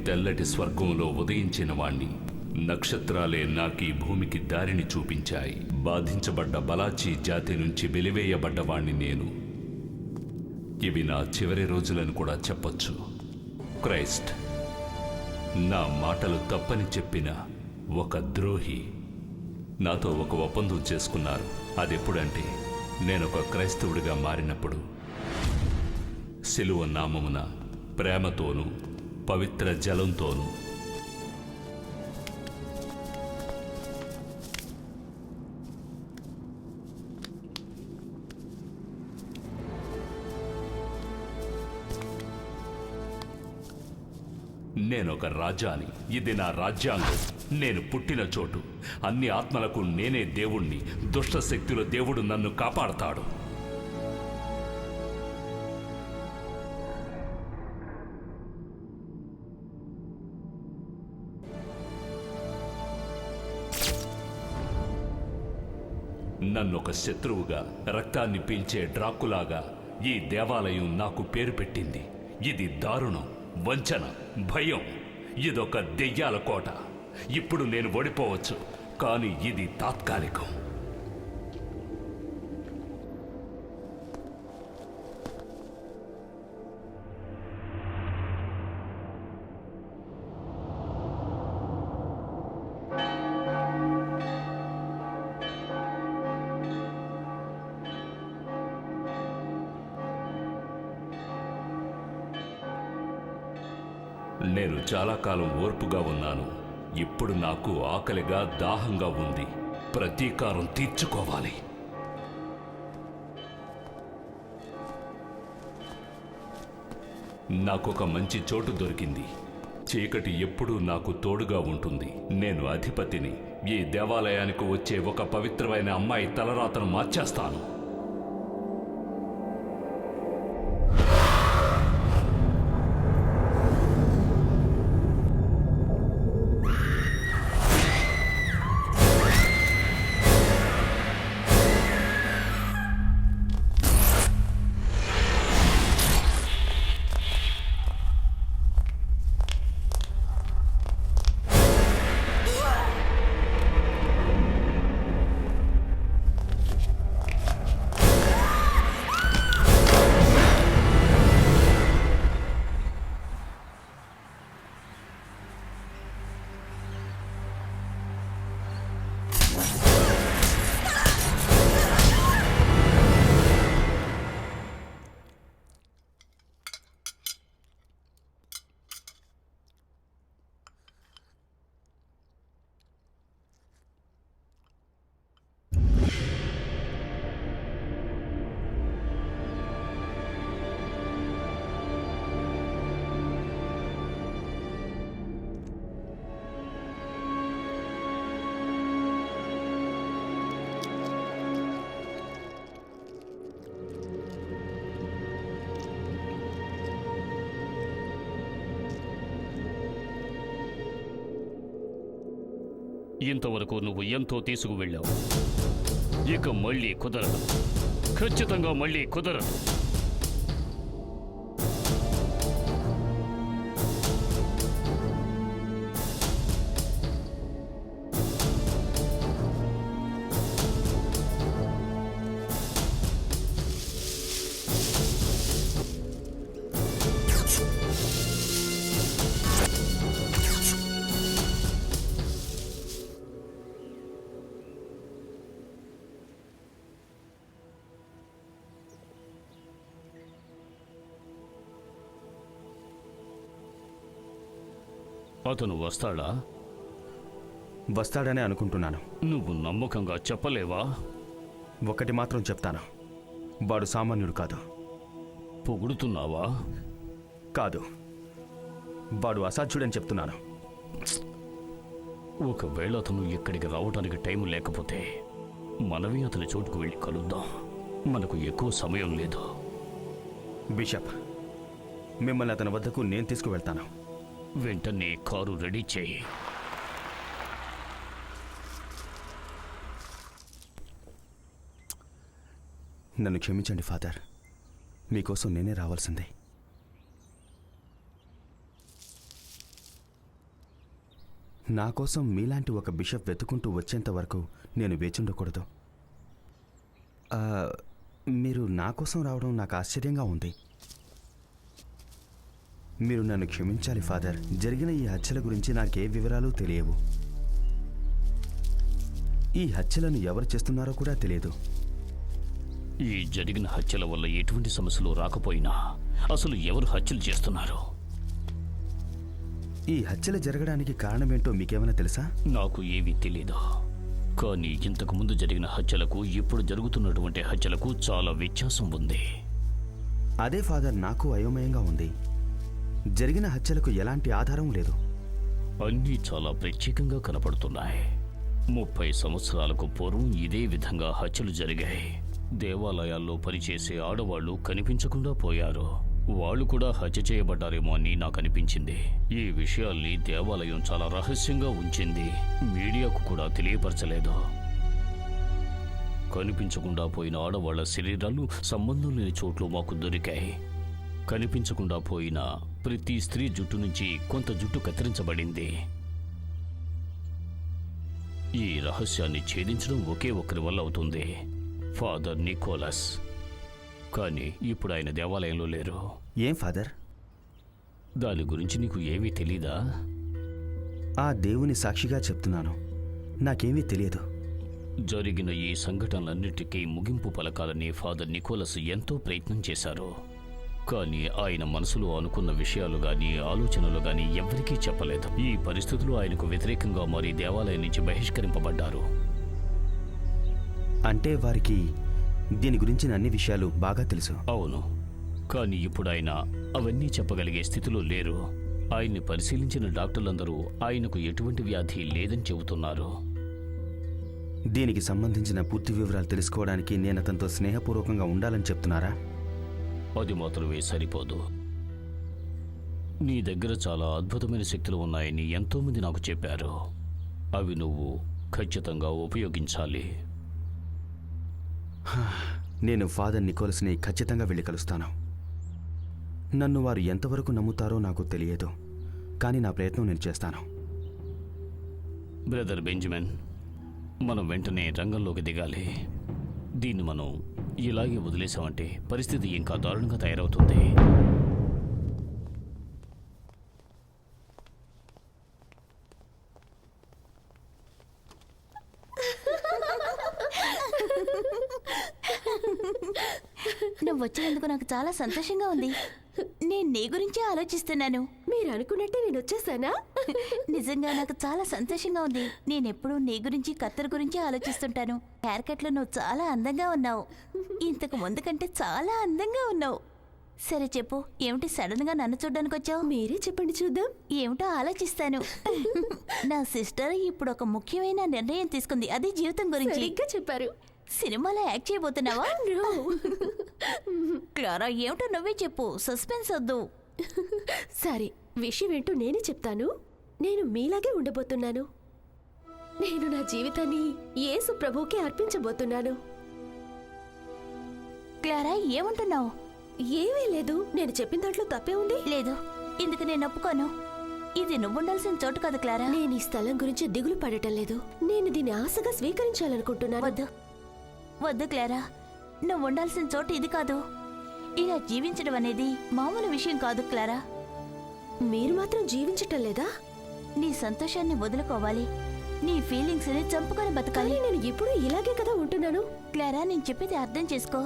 తెల్లటి స్వర్గంలో ఉదయించిన వాణ్ణి. నక్షత్రాలే నాకీ భూమికి దారిని చూపించాయి. బాధించబడ్డ బలాచి జాతి నుంచి వెలివేయబడ్డవాణ్ణి నేను. ఇవి నా చివరి రోజులను కూడా చెప్పొచ్చు. క్రైస్ట్ నా మాటలు తప్పని చెప్పిన ఒక ద్రోహి. నాతో ఒక ఒప్పందం చేసుకున్నారు. అదెప్పుడంటే నేనొక క్రైస్తవుడిగా మారినప్పుడు. సిలువ నామమున ప్రేమతోనూ పవిత్ర జలంతోనూ నేనొక రాజాని. ఇది నా రాజ్యాంగం. నేను పుట్టిన చోటు. అన్ని ఆత్మలకు నేనే దేవుణ్ణి. దుష్ట శక్తుల దేవుడు నన్ను కాపాడతాడు. నన్నొక శత్రువుగా, రక్తాన్ని పీల్చే డ్రాకులాగా ఈ దేవాలయం నాకు పేరు పెట్టింది. ఇది దారుణం, వంచన, భయం. ఇదొక దెయ్యాల కోట. ఇప్పుడు నేను ఓడిపోవచ్చు, కానీ ఇది తాత్కాలికం. నేను చాలా కాలం ఓర్పుగా ఉన్నాను. ఇప్పుడు నాకు ఆకలిగా, దాహంగా ఉంది. ప్రతీకారం తీర్చుకోవాలి. నాకొక మంచి చోటు దొరికింది. చీకటి ఎప్పుడూ నాకు తోడుగా ఉంటుంది. నేను అధిపతిని. ఈ దేవాలయానికి వచ్చే ఒక పవిత్రమైన అమ్మాయి తలరాతను మార్చేస్తాను. ఇంతవరకు నువ్వు ఎంతో తీసుకువెళ్ళావు. ఇక మళ్ళీ కుదరదు. ఖచ్చితంగా మళ్ళీ కుదరదు. అతను వస్తాడా? వస్తాడనే అనుకుంటున్నాను. నువ్వు నమ్మకంగా చెప్పలేవా? ఒకటి మాత్రం చెప్తాను, వాడు సామాన్యుడు కాదు. పొగుడుతున్నావా? కాదు, వాడు అసాధ్యుడని చెప్తున్నాను. ఒకవేళ అతను ఇక్కడికి రావడానికి టైం లేకపోతే మనమే అతని చోటుకు వెళ్ళి కలుద్దాం. మనకు ఎక్కువ సమయం లేదు. బిషప్, మిమ్మల్ని అతని వద్దకు నేను తీసుకువెళ్తాను. వెంటనే కారు రెడీ చేయి. నన్ను క్షమించండి ఫాదర్, మీకోసం నేనే రావాల్సిందే. నా కోసం మీలాంటి ఒక బిషప్ వెతుకుంటూ వచ్చేంత వరకు నేను వేచుండకూడదు. మీరు నా కోసం రావడం నాకు ఆశ్చర్యంగా ఉంది. మీరు నన్ను క్షమించాలి ఫాదర్. జరిగిన ఈ హత్యల గురించి నాకే వివరాలు తెలియవు. ఈ హత్యలను ఎవరు చేస్తున్నారో కూడా తెలియదు. ఈ జరిగిన హత్యల వల్ల ఎటువంటి సమస్యలు రాకపోయినా అసలు ఎవరు హత్యలు చేస్తున్నారు? ఈ హత్యలు జరగడానికి కారణమేంటో మీకేమైనా తెలుసా? నాకు ఏమీ తెలీదు. కానీ ఇంతకు ముందు జరిగిన హత్యలకు ఇప్పుడు జరుగుతున్నటువంటి హత్యలకు చాలా వ్యత్యాసం ఉంది. అదే ఫాదర్, నాకు అయోమయంగా ఉంది. జరిగిన హత్యలకు ఎలాంటి ఆధారం లేదు. అన్నీ చాలా ప్రత్యేకంగా కనపడుతున్నాయి. 30 సంవత్సరాలకు పూర్వం ఇదే విధంగా హత్యలు జరిగాయి. దేవాలయాల్లో పనిచేసే ఆడవాళ్లు కనిపించకుండా పోయారు. వాళ్ళు కూడా హత్య చేయబడ్డారేమో అని నాకు అనిపించింది. ఈ విషయాల్ని దేవాలయం చాలా రహస్యంగా ఉంచింది. మీడియాకు కూడా తెలియపరచలేదు. కనిపించకుండా పోయిన ఆడవాళ్ల శరీరాలు సంబంధం లేని చోట్లు మాకు దొరికాయి. కనిపించకుండా పోయిన ప్రతి స్త్రీ జుట్టు నుంచి కొంత జుట్టు కత్తిరించబడింది. ఈ రహస్యాన్ని ఛేదించడం ఒకే ఒక్కరి వల్ల అవుతుంది, ఫాదర్ నికోలస్. కానీ ఇప్పుడు ఆయన దేవాలయంలో లేరు. ఏం ఫాదర్? దాని గురించి నీకు ఏమీ తెలీదా? ఆ దేవుని సాక్షిగా చెప్తున్నాను, నాకేమీ తెలియదు. జరిగిన ఈ సంఘటనలన్నిటికీ ముగింపు పలకాలని ఫాదర్ నికోలస్ ఎంతో ప్రయత్నం చేశారు. కానీ ఆయన మనసులో అనుకున్న విషయాలు గాని ఆలోచనలు గాని ఎవ్వరికీ చెప్పలేదు. ఈ పరిస్థితులు ఆయనకు వ్యతిరేకంగా మారి దేవాలయం నుంచి బహిష్కరింపబడ్డారు. అంటే వారికి దీని గురించిన అన్ని విషయాలు బాగా తెలుసు. అవును, కానీ ఇప్పుడు ఆయన అవన్నీ చెప్పగలిగే స్థితిలో లేరు. ఆయన్ని పరిశీలించిన డాక్టర్లందరూ ఆయనకు ఎటువంటి వ్యాధి లేదని చెబుతున్నారు. దీనికి సంబంధించిన పూర్తి వివరాలు తెలుసుకోవడానికి నేను అతనితో స్నేహపూర్వకంగా ఉండాలని చెప్తున్నారా? అది మాత్రమే సరిపోదు. నీ దగ్గర చాలా అద్భుతమైన శక్తులు ఉన్నాయని ఎంతోమంది నాకు చెప్పారు. అవి నువ్వు ఖచ్చితంగా ఉపయోగించాలి. నేను ఫాదర్ నికోలస్ని ఖచ్చితంగా వెళ్ళి కలుస్తాను. నన్ను వారు ఎంతవరకు నమ్ముతారో నాకు తెలియదు, కానీ నా ప్రయత్నం నేను చేస్తాను. బ్రదర్ బెంజమిన్, మనం వెంటనే రంగంలోకి దిగాలి. దీన్ని మనం ఇలాగే వదిలేసామంటే పరిస్థితి ఇంకా దారుణంగా తయారవుతుంది. నువ్వు వచ్చినందుకు నాకు చాలా సంతోషంగా ఉంది. నేను నీ గురించే ఆలోచిస్తున్నాను. మీరు అనుకున్నట్టే నేను వచ్చేసానా? నిజంగా నాకు చాలా సంతోషంగా ఉంది. నేనెప్పుడూ నీ గురించి కత్తర్ గురించి ఆలోచిస్తుంటాను. హెయిర్ కట్లో నువ్వు చాలా అందంగా ఉన్నావు. ఇంతకు ముందు కంటే చాలా అందంగా ఉన్నావు. సరే చెప్పు, ఏమిటి సడన్ గా నన్ను చూడ్డానికి వచ్చావు? మీరే చెప్పండి చూద్దాం. ఏమిటో ఆలోచిస్తాను. నా సిస్టర్ ఇప్పుడు ఒక ముఖ్యమైన నిర్ణయం తీసుకుంది, అది జీవితం గురించి. సరిగ్గా చెప్పారు. సినిమాలో యాక్ట్ చేయబోతున్నావా? క్లారా, ఏమిటో నువ్వే చెప్పు, సస్పెన్స్ వద్దు. సరే, విషయం ఏంటో నేనే చెప్తాను. నేను మీలాగే ఉండబోతున్నాను. నేను నా జీవితాన్ని యేసు ప్రభువుకి అర్పించబోతున్నాను. క్లారా, ఏమంటున్నావు? ఏమీ లేదు, నేను చెప్పిన దాంట్లో తప్పే ఉంది. లేదు, ఇందుకు నేను ఒప్పుకోను. ఇది నువ్వుండాల్సిన చోటు కాదు క్లారా. నేను ఈ స్థలం గురించి దిగులు పడటం లేదు. నేను దీన్ని ఆశగా స్వీకరించాలనుకుంటున్నాను. వద్దు వద్దు క్లారా, నువ్వు ఉండాల్సిన చోటు ఇది కాదు. ఇలా జీవించడం అనేది మామూలు విషయం కాదు క్లారా. మీరు మాత్రం జీవించటం లేదా? నీ సంతోషాన్ని వదులుకోవాలి, నీ ఫీలింగ్స్ ని చంపుకొని బతకాలి. కానీ నేను ఎప్పుడూ ఇలాగే కదా ఉంటున్నాను. క్లారా, నేను చెప్పేది అర్థం చేసుకో.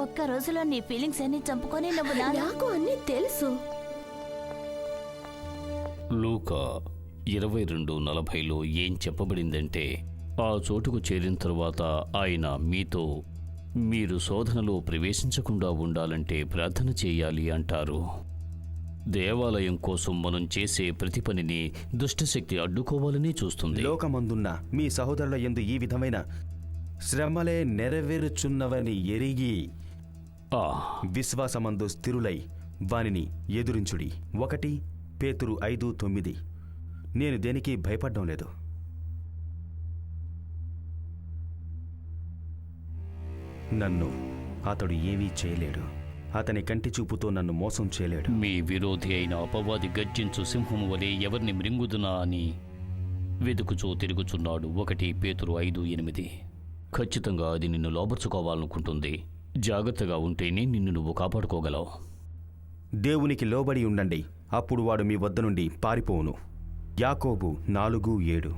ఒక్క రోజులో నీ ఫీలింగ్స్ అన్ని చంపుకొని నువ్వు నాకు అన్నీ తెలుసు. లూకా 22:40లో ఏం చెప్పబడిందంటే, ఆ చోటుకు చేరిన తరువాత ఆయన మీతో మీరు శోధనలో ప్రవేశించకుండా ఉండాలంటే ప్రార్థన చేయాలి అంటారు. దేవాలయం కోసం మనం చేసే ప్రతి పనిని దుష్టశక్తి అడ్డుకోవాలని చూస్తుంది. లోకమందున్న మీ సహోదరుల యందు ఈ విధమైన శ్రమలే నెరవేరుచున్నవని ఎరిగి విశ్వాసమందు స్థిరులై వానిని ఎదురించుడి. 1 పేతురు 5:9. నేను దేనికి భయపడ్డం లేదు. నన్ను అతడు ఏమీ చేయలేడు. అతని కంటి చూపుతో నన్ను మోసం చేయలేడు. మీ విరోధి అయిన అపవాది గర్జించు సింహము వలె ఎవరిని మృంగుదునా అని వెతుకుచూ తిరుగుచున్నాడు 1 పేతురు 5:8. ఖచ్చితంగా అది నిన్ను లోబర్చుకోవాలనుకుంటుంది. జాగ్రత్తగా ఉంటేనే నిన్ను నువ్వు కాపాడుకోగలవు. దేవునికి లోబడి ఉండండి, అప్పుడు వాడు మీ వద్ద నుండి పారిపోవును. యాకోబు 4:7.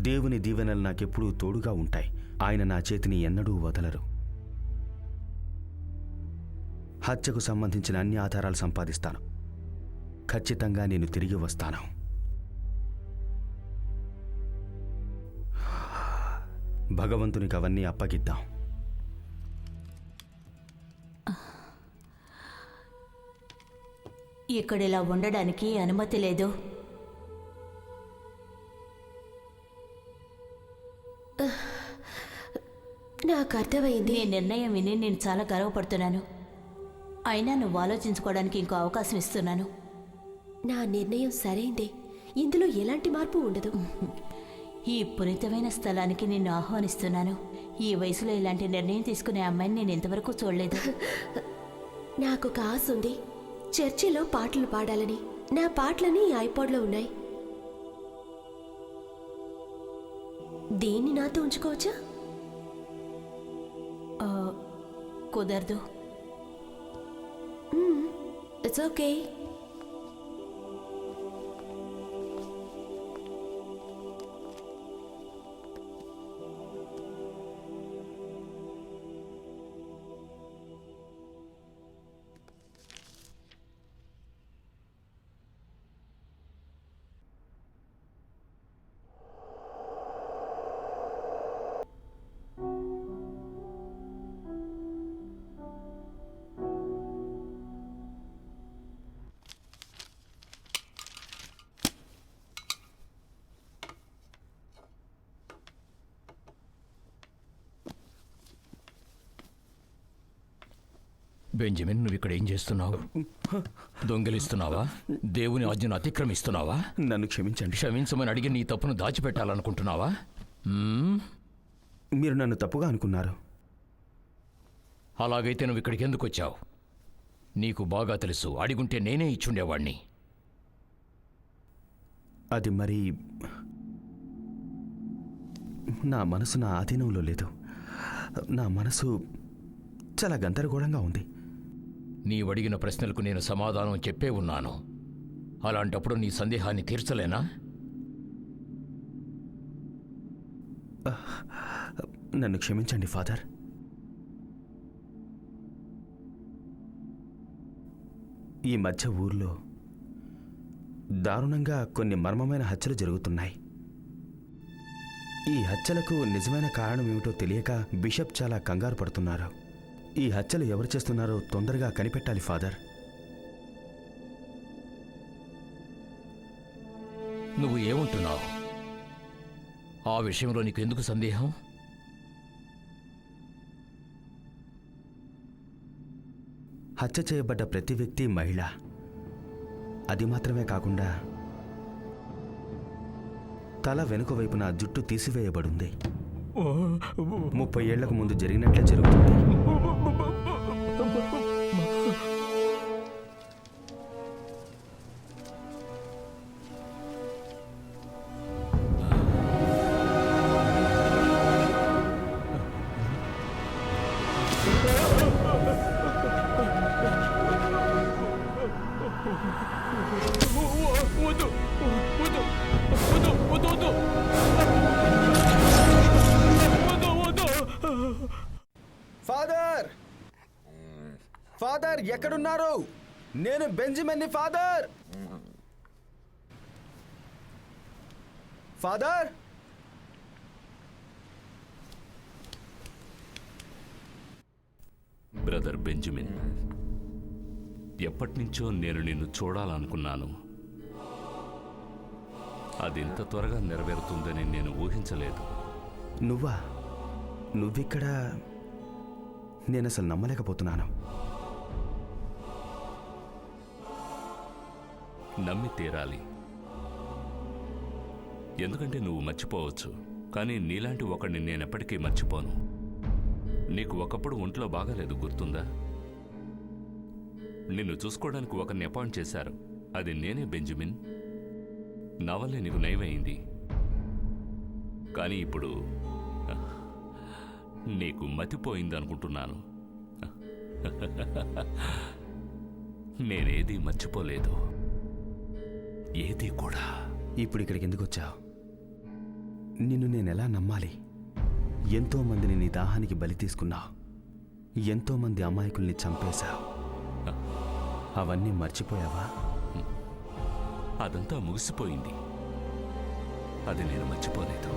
దేవుని దీవెనలు నాకెప్పుడూ తోడుగా ఉంటాయి. ఆయన నా చేతిని ఎన్నడూ వదలరు. హత్యకు సంబంధించిన అన్ని ఆధారాలు సంపాదిస్తాను. ఖచ్చితంగా నేను తిరిగి వస్తాను. భగవంతునికి అవన్నీ అప్పగిద్దాం. ఇక్కడ ఇలా ఉండడానికి అనుమతి లేదు. నాకు అర్థమైంది. నీ నిర్ణయం విని నేను చాలా గర్వపడుతున్నాను. అయినా నువ్వు ఆలోచించుకోవడానికి ఇంకో అవకాశం ఇస్తున్నాను. నా నిర్ణయం సరైందే. ఇందులో ఎలాంటి మార్పు ఉండదు. ఈ పునీతమైన స్థలానికి నిన్ను ఆహ్వానిస్తున్నాను. ఈ వయసులో ఇలాంటి నిర్ణయం తీసుకునే అమ్మాయిని నేను ఇంతవరకు చూడలేదు. నాకు ఒక ఆశ ఉంది, చర్చిలో పాటలు పాడాలని. నా పాటలని ఈ ఐపాడ్లో ఉన్నాయి. దీన్ని నాతో ఉంచుకోవచ్చా? కుదరదు. It's okay. బెంజమిన్, నువ్వు ఇక్కడ ఏం చేస్తున్నావు? దొంగిలిస్తున్నావా? దేవుని ఆజ్ఞను అతిక్రమిస్తున్నావా? నన్ను క్షమించండి. క్షమించమని అడిగి నీ తప్పును దాచిపెట్టాలనుకుంటున్నావా? మీరు నన్ను తప్పుగా అనుకున్నారు. అలాగైతే నువ్వు ఇక్కడికి ఎందుకు వచ్చావు? నీకు బాగా తెలుసు, అడిగుంటే నేనే ఇచ్చుండేవాణ్ణి. అది మరి నా మనసు నా ఆధీనంలో లేదు. నా మనసు చాలా గందరగోళంగా ఉంది. నీవు అడిగిన ప్రశ్నలకు నేను సమాధానం చెప్పే ఉన్నాను. అలాంటప్పుడు నీ సందేహాన్ని తీర్చలేనా? నన్ను క్షమించండి ఫాదర్. ఈ మధ్య ఊర్లో దారుణంగా కొన్ని మర్మమైన హత్యలు జరుగుతున్నాయి. ఈ హత్యలకు నిజమైన కారణం ఏమిటో తెలియక బిషప్ చాలా కంగారు పడుతున్నారు. ఈ హత్యలు ఎవరు చేస్తున్నారో తొందరగా కనిపెట్టాలి ఫాదర్. నువ్వు ఏమంటున్నావు? ఆ విషయంలో నీకు ఎందుకు సందేహం? హత్య చేయబడ్డ ప్రతి వ్యక్తి మహిళ. అది మాత్రమే కాకుండా తల వెనుక వైపున జుట్టు తీసివేయబడింది. 30 ఏళ్లకు ముందు జరిగినట్లే జరుగుతుంది. ఫాదర్, ఫాదర్ ఎక్కడున్నారు? నేను బెంజమిన్ని ఫాదర్. ఫాదర్, బ్రదర్ బెంజమిన్, ఎప్పటినుంచో నేను నిన్ను చూడాలనుకున్నాను. అది ఇంత త్వరగా నెరవేరుతుందని నేను ఊహించలేదు. నువ్వా? నువ్విక్కడ? నేను అసలు నమ్మలేకపోతున్నాను. నమ్మి తీరాలి. ఎందుకంటే నువ్వు మర్చిపోవచ్చు, కానీ నీలాంటి ఒకడిని నేనెప్పటికీ మర్చిపోను. నీకు ఒకప్పుడు ఒంట్లో బాగాలేదు, గుర్తుందా? నిన్ను చూసుకోవడానికి ఒకరిని అపాయింట్ చేశారు. అది నేనే బెంజమిన్. నా వల్లే నీకు నయమైంది. కానీ ఇప్పుడు నీకు మతిపోయిందనుకుంటున్నాను. నేనేది మర్చిపోలేదు, ఏది కూడా. ఇప్పుడు ఇక్కడికి ఎందుకు వచ్చావు? నిన్ను నేనెలా నమ్మాలి? ఎంతో మందిని నీ దాహానికి బలి తీసుకున్నావు. ఎంతో మంది అమాయకుల్ని చంపేశావు. అవన్నీ మర్చిపోయావా? అదంతా ముగిసిపోయింది. అది నేను మర్చిపోలేదు.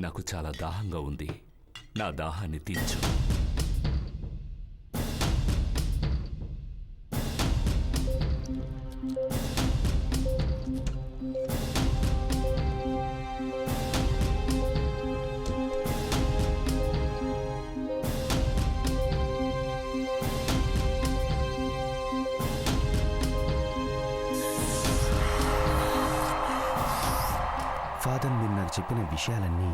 నాకు చాలా దాహంగా ఉంది. నా దాహాన్ని తీర్చు. ఫాదర్, మీరు నాకు చెప్పిన విషయాలన్నీ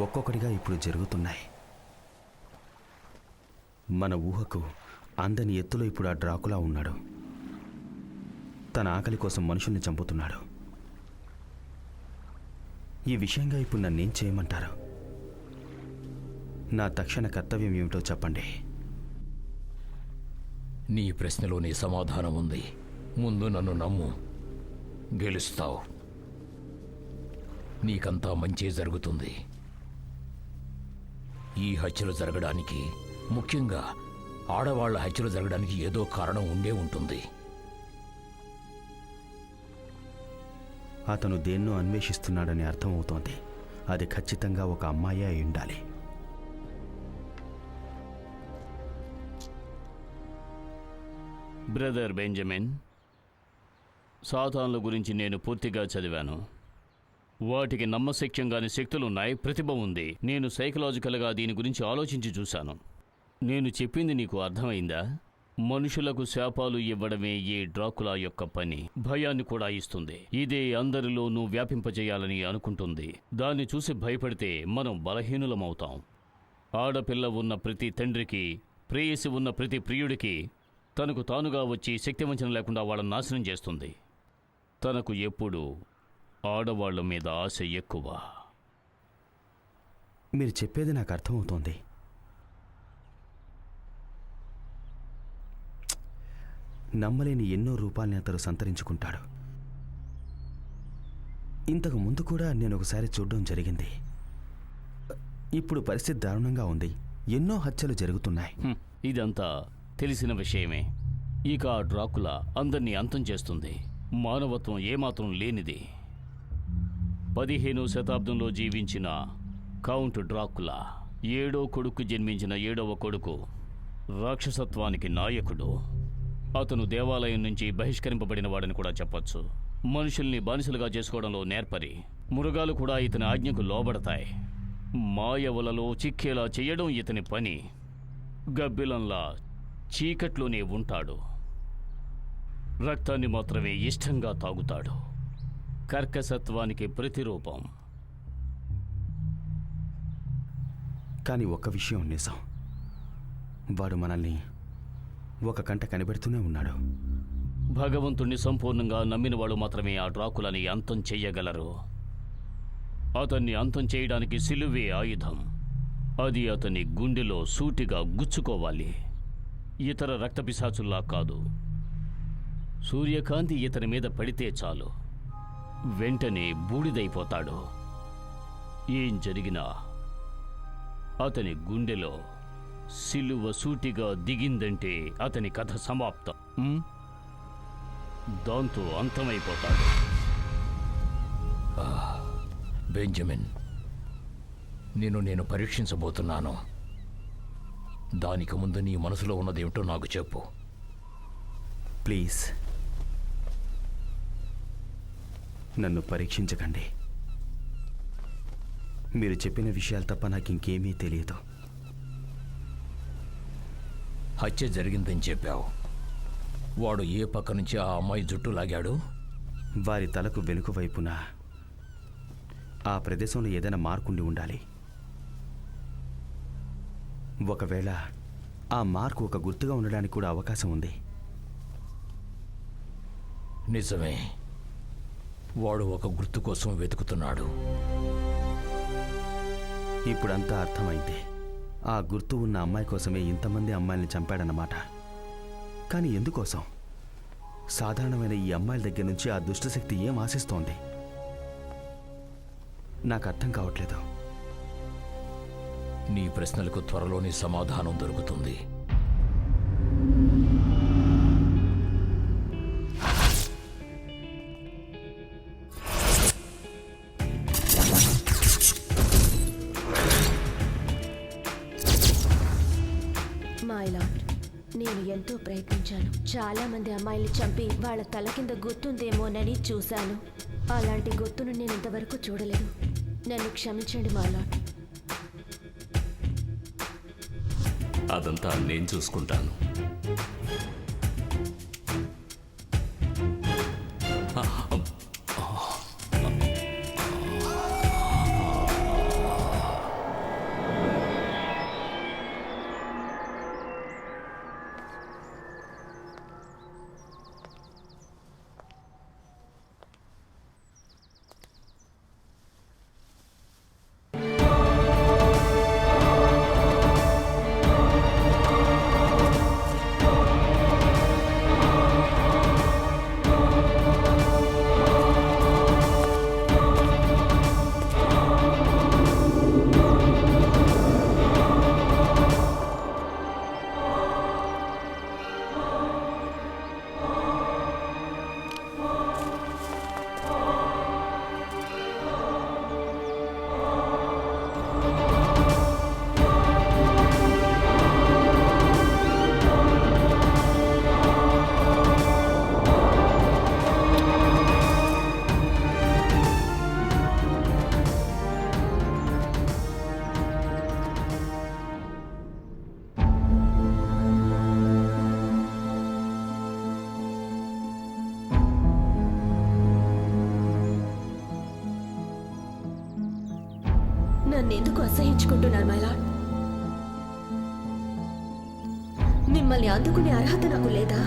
ఒక్కొక్కటిగా ఇప్పుడు జరుగుతున్నాయి. మన ఊహకు అందని ఎత్తులో ఇప్పుడు ఆ డ్రాకులా ఉన్నాడు. తన ఆకలి కోసం మనుషుల్ని చంపుతున్నాడు. ఈ విషయంగా ఇప్పుడు నన్నేం చేయమంటారు? నా తక్షణ కర్తవ్యం ఏమిటో చెప్పండి. నీ ప్రశ్నలోని సమాధానం ఉంది. ముందు నన్ను నమ్ము, గెలుస్తావు. నీకంతా మంచి జరుగుతుంది. ఈ హత్యలు జరగడానికి, ముఖ్యంగా ఆడవాళ్ల హత్యలు జరగడానికి ఏదో కారణం ఉండే ఉంటుంది. అతను దేన్నో అన్వేషిస్తున్నాడని అర్థమవుతోంది. అది ఖచ్చితంగా ఒక అమ్మాయి అయి ఉండాలి. బ్రదర్ బెంజమిన్, సాతాన్ల గురించి నేను పూర్తిగా చదివాను. వాటికి నమ్మశక్యంగాని శక్తులున్నాయి, ప్రతిభ ఉంది. నేను సైకలాజికల్గా దీని గురించి ఆలోచించి చూశాను. నేను చెప్పింది నీకు అర్థమైందా? మనుషులకు శాపాలు ఇవ్వడమే ఈ డ్రాకులా యొక్క పని. భయాన్ని కూడా ఇస్తుంది. ఇదే అందరిలోనూ వ్యాపింపజేయాలని అనుకుంటుంది. దాన్ని చూసి భయపడితే మనం బలహీనులమవుతాం. ఆడపిల్ల ఉన్న ప్రతి తండ్రికి, ప్రేయసి ఉన్న ప్రతి ప్రియుడికి తనకు తానుగా వచ్చి శక్తివంచన లేకుండా వాళ్ళని నాశనం చేస్తుంది. తనకు ఎప్పుడూ ఆడవాళ్ల మీద ఆశ ఎక్కువ. మీరు చెప్పేది నాకు అర్థమవుతోంది. నమ్మలేని ఎన్నో రూపాల్ని అతడు సంతరించుకుంటాడు. ఇంతకు ముందు కూడా నేను ఒకసారి చూడడం జరిగింది. ఇప్పుడు పరిస్థితి దారుణంగా ఉంది. ఎన్నో హత్యలు జరుగుతున్నాయి. ఇదంతా తెలిసిన విషయమే. ఇక ఆ డ్రాకులా అందరినీ అంతం చేస్తుంది. మానవత్వం ఏమాత్రం లేనిది. 15వ శతాబ్దంలో జీవించిన కౌంట్ డ్రాకులా 7వ కొడుకు జన్మించిన 7వ కొడుకు. రాక్షసత్వానికి నాయకుడు. అతను దేవాలయం నుంచి బహిష్కరింపబడిన వాడని కూడా చెప్పొచ్చు. మనుషుల్ని బానిసలుగా చేసుకోవడంలో నేర్పరి. మృగాలు కూడా ఇతని ఆజ్ఞకు లోబడతాయి. మాయవలలో చిక్కేలా చేయడం ఇతని పని. గబ్బిలంలా చీకట్లోనే ఉంటాడు. రక్తాన్ని మాత్రమే ఇష్టంగా తాగుతాడు. కర్కసత్వానికి ప్రతిరూపం. కానీ ఒక్క విషయం నిజం. వాడు మనల్ని ఒక కంట కనిపెడుతూనే ఉన్నాడు. భగవంతుణ్ణి సంపూర్ణంగా నమ్మిన వాళ్ళు మాత్రమే ఆ డ్రాకులని అంతం చెయ్యగలరు. అతన్ని అంతం చేయడానికి సిలువే ఆయుధం. అది అతని గుండెలో సూటిగా గుచ్చుకోవాలి. ఇతర రక్తపిశాచుల్లా కాదు. సూర్యకాంతి ఇతని మీద పడితే చాలు, వెంటనే బూడిదైపోతాడు. ఏం జరిగినా అతని గుండెలో సిలువ సూటిగా దిగిందంటే అతని కథ సమాప్తం. దాంతో అంతమైపోతాడు. బెంజమిన్, నేను పరీక్షించబోతున్నాను. దానికి ముందు నీ మనసులో ఉన్నదేమిటో నాకు చెప్పు. ప్లీజ్ నన్ను పరీక్షించకండి. మీరు చెప్పిన విషయాలు తప్ప నాకు ఇంకేమీ తెలియదు. హత్య జరిగిందని చెప్పావు. వాడు ఏ పక్క నుంచి ఆ అమ్మాయి జుట్టు లాగాడు? వారి తలకు వెనుక వైపున ఆ ప్రదేశంలో ఏదైనా మార్కుండి ఉండాలి. ఒకవేళ ఆ మార్క్ ఒక గుర్తుగా ఉండడానికి కూడా అవకాశం ఉంది. నిజమే, వాడు ఒక గుర్తు కోసం వెతుకుతున్నాడు. ఇప్పుడంతా అర్థమైంది. ఆ గుర్తు ఉన్న అమ్మాయి కోసమే ఇంతమంది అమ్మాయిల్ని చంపాడన్నమాట. కానీ ఎందుకోసం? సాధారణమైన ఈ అమ్మాయిల దగ్గర నుంచి ఆ దుష్టశక్తి ఏం ఆశిస్తోంది? నాకు అర్థం కావట్లేదు. నీ ప్రశ్నలకు త్వరలోనే సమాధానం దొరుకుతుంది. మైలాడ్, నేను ఎంతో ప్రయత్నించాను. చాలా మంది అమ్మాయిల్ని చంపి వాళ్ళ తల కింద గుర్తుందేమోనని చూశాను. అలాంటి గుర్తును నేను ఇంతవరకు చూడలేదు. నన్ను క్షమించండి మైలాడ్. అదంతా నేను చూసుకుంటాను. నన్నెందుకు అసహించుకుంటున్నారు మైలాడ్? మిమ్మల్ని అందుకునే అర్హత నాకు లేదా?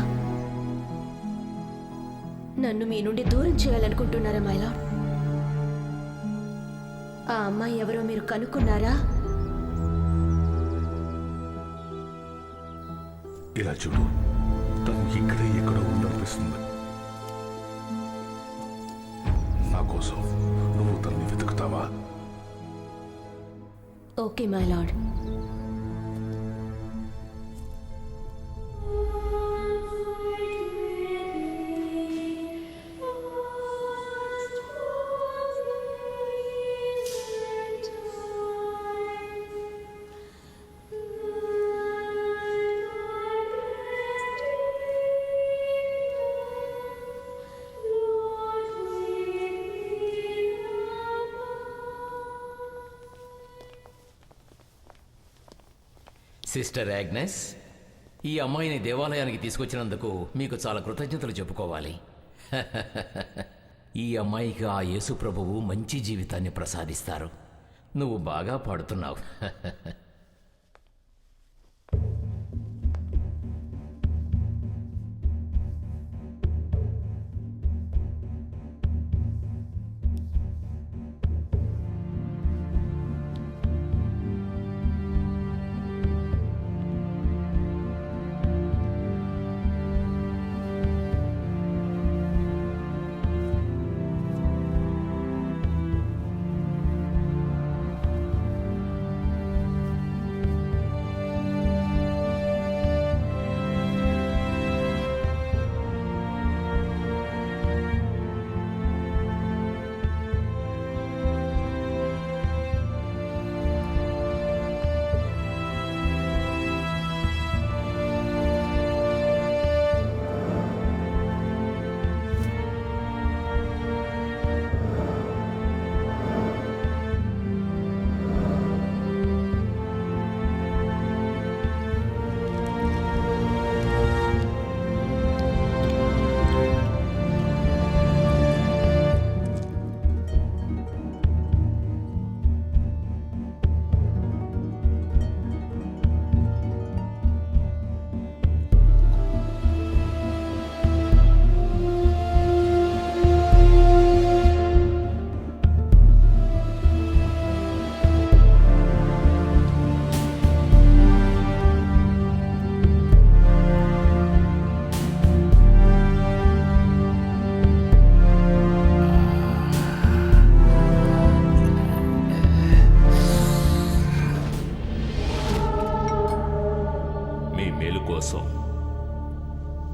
నన్ను మీ నుండి దూరం చేయాలనుకుంటున్నారా మైలాడ్? ఆ అమ్మాయి ఎవరో మీరు కనుక్కున్నారా? ఇలా చూడు, తను ఇక్కడే ఎక్కడో ఉందనిపిస్తుంది. నా కోసం నువ్వు తనని వెతుకుతావా? Okay my lord. సిస్టర్ యాగ్నెస్, ఈ అమ్మాయిని దేవాలయానికి తీసుకొచ్చినందుకు మీకు చాలా కృతజ్ఞతలు చెప్పుకోవాలి. ఈ అమ్మాయికి ఆ యేసు ప్రభువు మంచి జీవితాన్ని ప్రసాదిస్తారు. నువ్వు బాగా పాడుతున్నావు.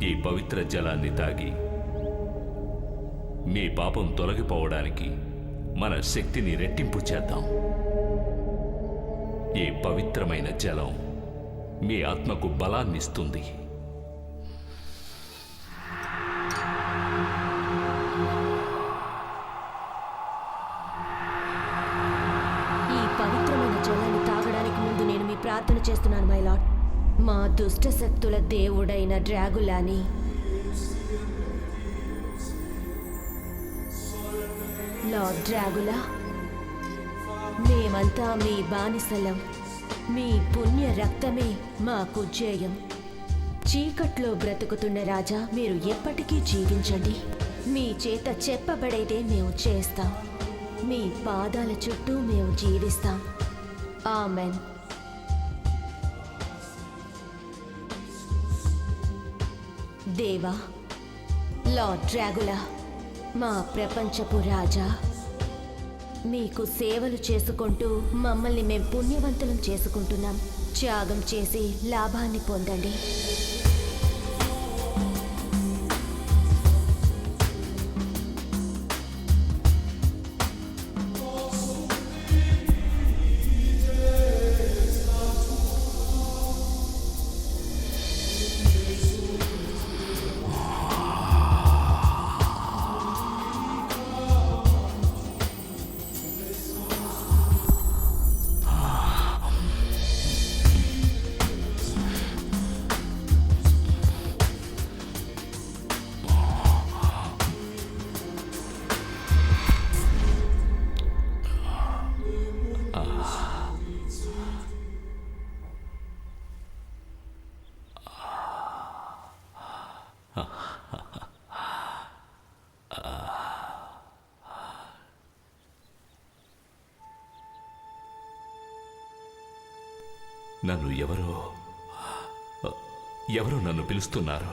ఈ పవిత్ర జలాన్ని తాగి మీ పాపం తొలగిపోవడానికి మన శక్తిని రెట్టింపు చేద్దాం. ఈ పవిత్రమైన జలం మీ ఆత్మకు బలాన్నిస్తుంది. ఈ పవిత్రమైన జలాన్ని తాగడానికి ముందు నేను మీ ప్రార్థన చేస్తున్నాను మై లార్డ్. మా దుష్ట శక్తుల దేవుడైన డ్రాగులాని లార్డ్ డ్రాగులా, మేమంతా మీ బానిసలం. మీ పుణ్య రక్తమే మాకు జయం. చీకట్లో బ్రతుకుతున్న రాజా, మీరు ఎప్పటికీ జీవించండి. మీ చేత చెప్పబడేదే మేము చేస్తాం. మీ పాదాల చుట్టూ మేము జీవిస్తాం. ఆమెన్. దేవా, లార్డ్ డ్రాగులా, మా ప్రపంచపు రాజా, మీకు సేవలు చేసుకుంటూ మమ్మల్ని మేము పుణ్యవంతులం చేసుకుంటున్నాం. త్యాగం చేసి లాభాన్ని పొందండి. నన్ను ఎవరో నన్ను పిలుస్తున్నారు.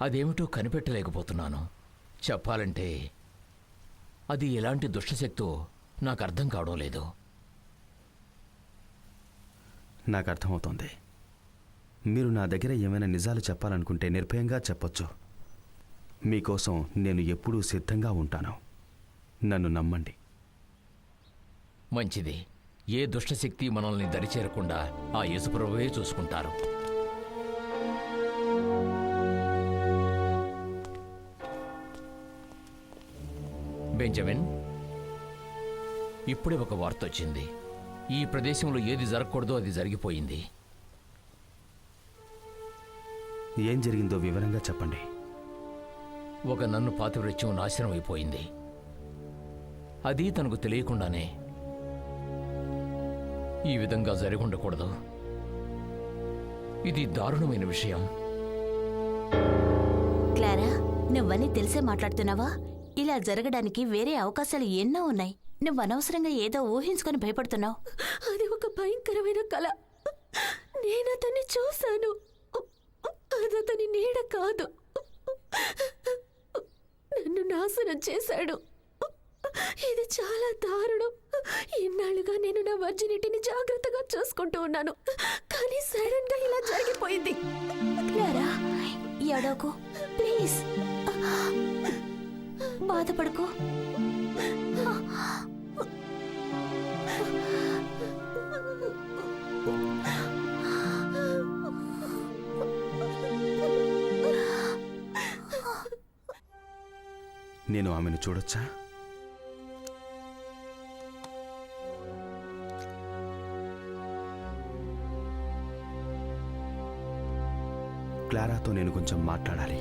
అదేమిటో కనిపెట్టలేకపోతున్నాను. చెప్పాలంటే అది ఎలాంటి దుష్టశక్తో నాకు అర్థం కావడం లేదు. నాకు అర్థమవుతోంది. మీరు నా దగ్గర ఏమైనా నిజాలు చెప్పాలనుకుంటే నిర్భయంగా చెప్పొచ్చు. మీకోసం నేను ఎప్పుడూ సిద్ధంగా ఉంటాను. నన్ను నమ్మండి. మంచిది. ఏ దుష్టశక్తి మనల్ని దరిచేరకుండా ఆ యేసుప్రభువే చూసుకుంటారు. బెంజమిన్, ఇప్పుడే ఒక వార్త వచ్చింది. ఈ ప్రదేశంలో ఏది జరగకూడదో అది జరిగిపోయింది. ఏం జరిగిందో వివరంగా చెప్పండి. ఒక నన్ను పాతివ్రత్యం నాశనం అయిపోయింది. అది తనకు తెలియకుండానే. ఈ విధంగా జరిగి ఉండకూడదు. ఇది దారుణమైన విషయం. క్లారా, నువ్వని తెలిసే మాట్లాడుతున్నావా? ఇలా జరగడానికి వేరే అవకాశాలు ఎన్నో ఉన్నాయి. నువ్వు అనవసరంగా ఏదో ఊహించుకొని భయపడుతున్నావు. అది ఒక భయంకరమైన కల. నేను అతన్ని చూశాను. అది అతని నీడ కాదు. నన్ను నాశనం చేశాడు. ఇది చాలా దారుణం. ఇన్నాళ్ళుగా నేను నా వర్జినిటీని జాగ్రత్తగా చూసుకుంటూ ఉన్నాను. కానీ సడన్ గా ఇలా జరిగిపోయింది. క్లారా, ఎడోకు ప్లీజ్, బాధపడుకో. నేను ఆమెను చూడొచ్చా? క్లారాతో నేను కొంచెం మాట్లాడాలి.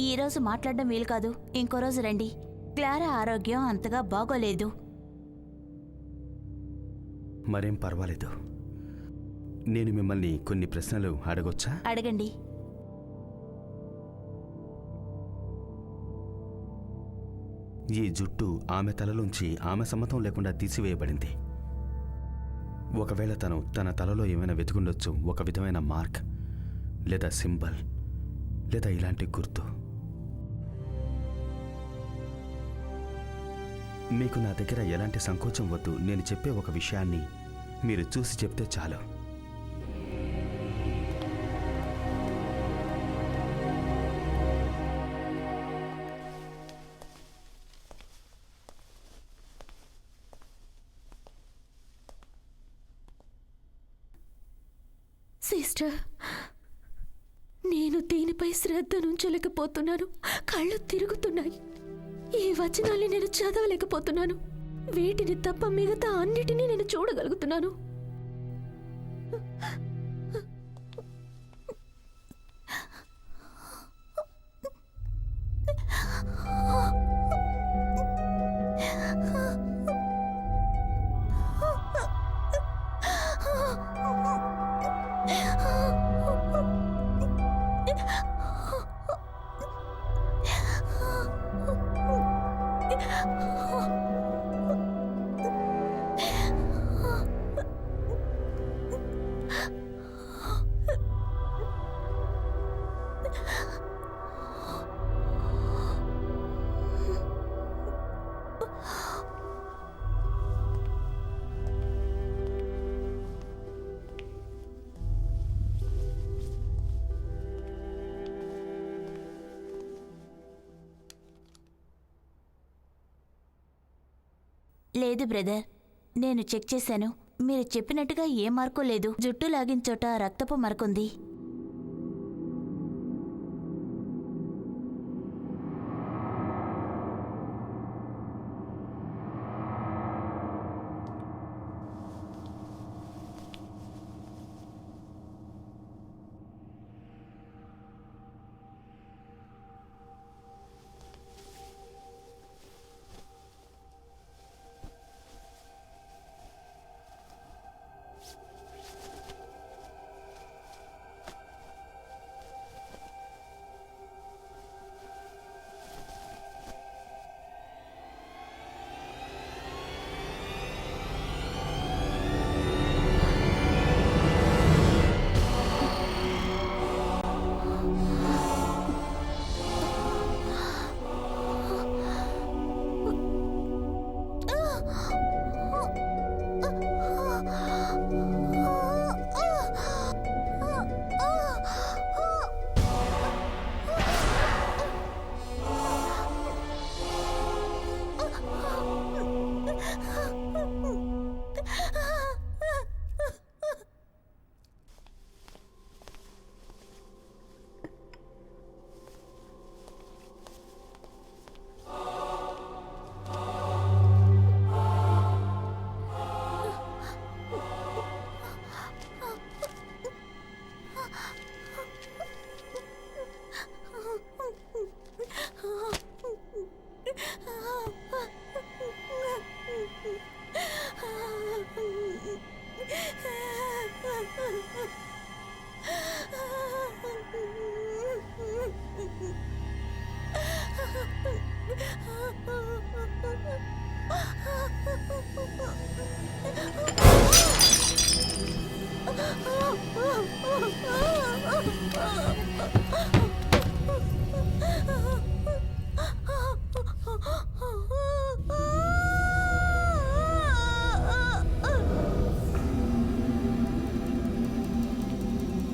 ఈరోజు మాట్లాడడం వీలు కాదు. ఇంకో రోజు రండి. క్లారా ఆరోగ్యం అంతగా బాగోలేదు. మరేం పర్వాలేదు. నేను మిమ్మల్ని కొన్ని ప్రశ్నలు అడగొచ్చా? అడగండి. ఈ జుట్టు ఆమె తలలోంచి ఆమె సమ్మతం లేకుండా తీసివేయబడింది. ఒకవేళ తన తలలో ఏమైనా వెతుకుండొచ్చు. ఒక విధమైన మార్క్ లేదా సింబల్ లేదా ఇలాంటి గుర్తు. మీకు నా దగ్గర ఎలాంటి సంకోచం వద్దు. నేను చెప్పే ఒక విషయాన్ని మీరు చూసి చెప్తే చాలు. సిస్టర్, నేను దీనిపై శ్రద్ధ నుంచలేకపోతున్నాను. కళ్ళు తిరుగుతున్నాయి. ఈ వచనాల్ని నేను చదవలేకపోతున్నాను. వీటిని తప్ప మిగతా అన్నిటినీ నేను చూడగలుగుతున్నాను. లేదు బ్రదర్, నేను చెక్ చేశాను. మీరు చెప్పినట్టుగా ఏ మార్కు లేదు. జుట్టు లాగిన చోట రక్తపు మరకుంది.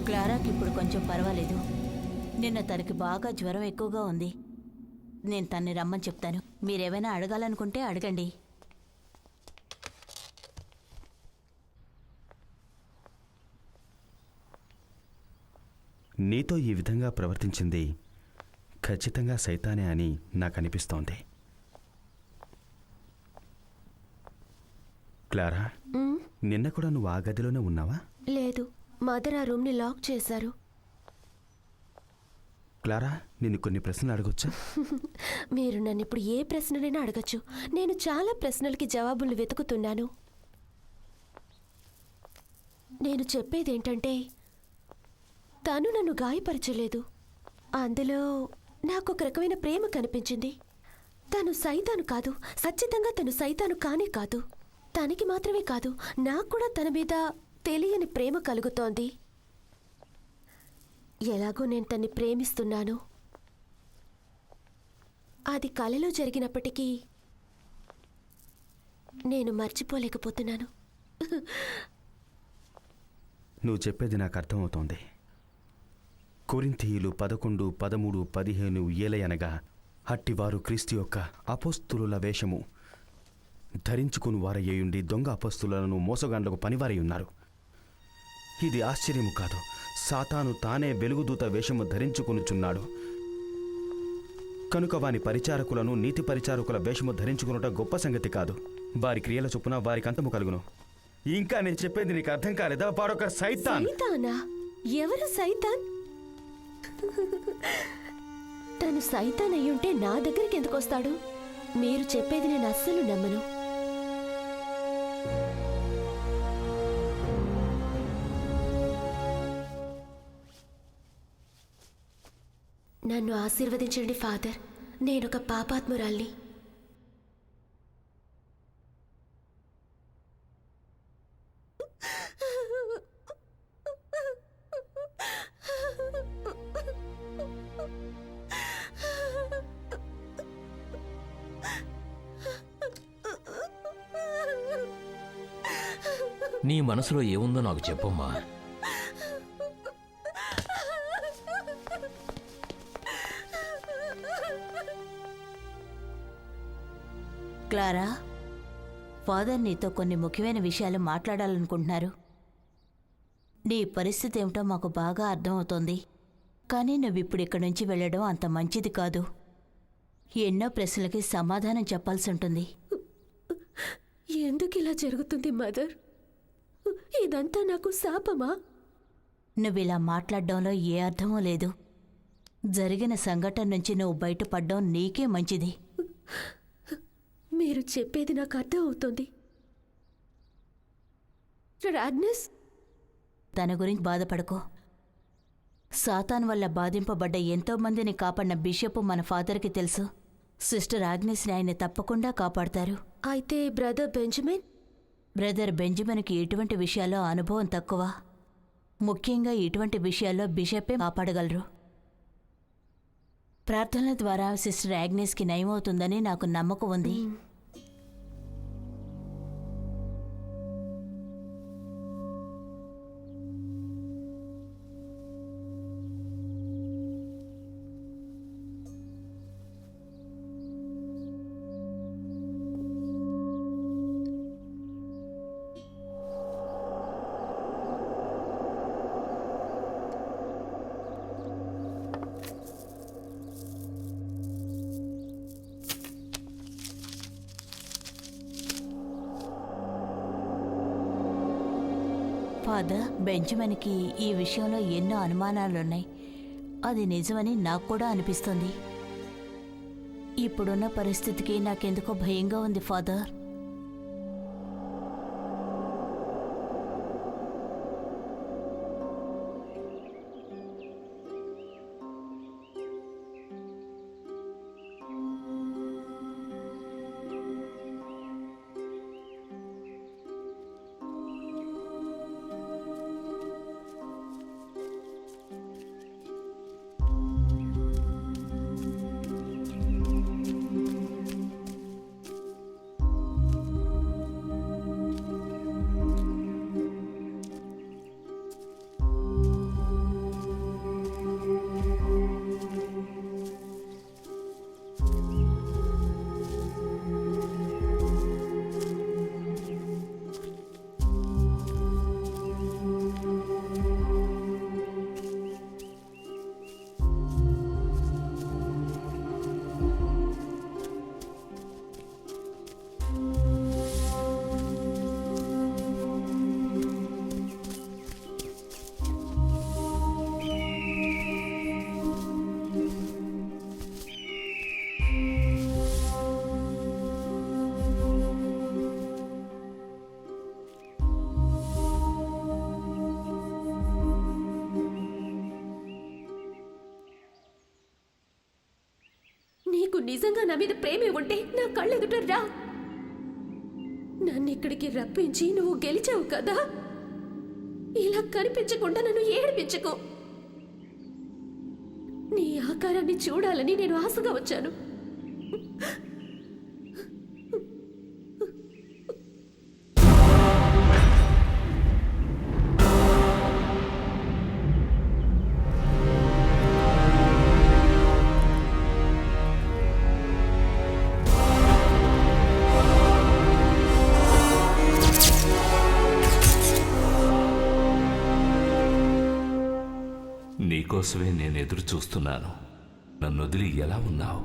క్లారాకి ఇప్పుడు కొంచెం పర్వాలేదు. నిన్న తనకి బాగా జ్వరం ఎక్కువగా ఉంది. నేను తన్ని రమ్మని చెప్తాను. మీరేమైనా అడగాలనుకుంటే అడగండి. నీతో ఈ విధంగా ప్రవర్తించింది ఖచ్చితంగా సైతానే అని నాకు అనిపిస్తోంది. క్లారా, నిన్న కూడా నువ్వు ఆ గదిలోనే ఉన్నావా? లేదు, మదర్ ఆ రూమ్ని లాక్ చేశారు. క్లారా, నిన్ను కొన్ని ప్రశ్నలు అడగొచ్చా? మీరు నన్ను ఇప్పుడు ఏ ప్రశ్ననైనా అడగచ్చు. నేను చాలా ప్రశ్నలకి జవాబులు వెతుకుతున్నాను. నేను చెప్పేదేంటంటే, తను నన్ను గాయపరచలేదు. అందులో నాకు ఒక రకమైన ప్రేమ కనిపించింది. తను సైతాను కాదు, ఖచ్చితంగా తను సైతాను కానే కాదు. తనకి మాత్రమే కాదు, నాకు కూడా తన మీద తెలియని ప్రేమ కలుగుతోంది. ఎలాగో నేను తన్ని ప్రేమిస్తున్నాను. అది కలలో జరిగినప్పటికీ నేను మర్చిపోలేకపోతున్నాను. నువ్వు చెప్పేది నాకు అర్థమవుతోంది. కొరింథీయులు 11, 13, 15 ఏలయనగా అట్టివారు క్రీస్తు యొక్క అపోస్తులుల వేషము ధరించుకుని వారయ్యుండి దొంగ అపోస్తులను మోసగాండ్లకు పనివారై ఉన్నారు. ఇది ఆశ్చర్యము కాదు. సాతాను తానే వెలుగుదూత వేషము ధరించుకొనుచున్నాడు. కనుక వాని పరిచారకులను నీతి పరిచారకుల వేషము ధరించుకునుట గొప్ప సంగతి కాదు. వారి క్రియల చొప్పున వారికి అంతము కలుగును. ఇంకా నేను చెప్పేది నీకు అర్థం కాలేదా? వాడొక సైతాన్. సైతానా? ఎవరు సైతాన్? తను సైతాన్ అయ్యుంటే నా దగ్గరికి ఎందుకు వస్తాడు? మీరు చెప్పేది నేను అస్సలు నమ్మను. నన్ను ఆశీర్వదించండి ఫాదర్. నేనొక పాపాత్మురాల్ని. నీ మనసులో ఏముందో నాకు చెప్పమ్మా. క్లారా, ఫాదర్ నీతో కొన్ని ముఖ్యమైన విషయాలు మాట్లాడాలనుకుంటున్నారు. నీ పరిస్థితి ఏమిటో మాకు బాగా అర్థమవుతోంది. కానీ నువ్విప్పుడు ఇక్కడి నుంచి వెళ్ళడం అంత మంచిది కాదు. ఎన్నో ప్రశ్నలకి సమాధానం చెప్పాల్సి ఉంటుంది. ఎందుకు ఇలా జరుగుతుంది మదర్? ఇదంతా నాకు శాపమా? నువ్విలా మాట్లాడడంలో ఏ అర్థమూ లేదు. జరిగిన సంఘటన నుంచి నువ్వు బయటపడ్డం నీకే మంచిది. మీరు చెప్పేది నాకు అర్థం అవుతుంది. రాగ్నెస్, తన గురించి బాధపడకో. సాతాన్ వల్ల బాధింపబడ్డ ఎంతో మందిని కాపాడిన బిషప్ మన ఫాదర్కి తెలుసు. సిస్టర్ ఆగ్నెస్ని ఆయన తప్పకుండా కాపాడతారు. అయితే బ్రదర్ బెంజమిన్కి ఇటువంటి విషయాల్లో అనుభవం తక్కువ. ముఖ్యంగా ఇటువంటి విషయాల్లో బిషపే కాపాడగలరు. ప్రార్థనల ద్వారా సిస్టర్ ఆగ్నెస్కి నయమవుతుందని నాకు నమ్మకం ఉంది. ఫాదర్, బెంజమిన్కి ఈ విషయంలో ఎన్నో అనుమానాలున్నాయి. అది నిజమని నాకు కూడా అనిపిస్తుంది. ఇప్పుడున్న పరిస్థితికి నాకెందుకో భయంగా ఉంది ఫాదర్. నీకు నిజంగా నా మీద ప్రేమే ఉంటే నా కళ్ళెదుట రా. నన్ను ఇక్కడికి రప్పించి నువ్వు గెలిచావు కదా, ఇలా కనిపించకుండా నన్ను ఏడిపించకు. నీ ఆకారాన్ని చూడాలని నేను ఆశగా వచ్చాను. నీకోసమే నేను ఎదురు చూస్తున్నాను. నన్ను వదిలి ఎలా ఉన్నావు?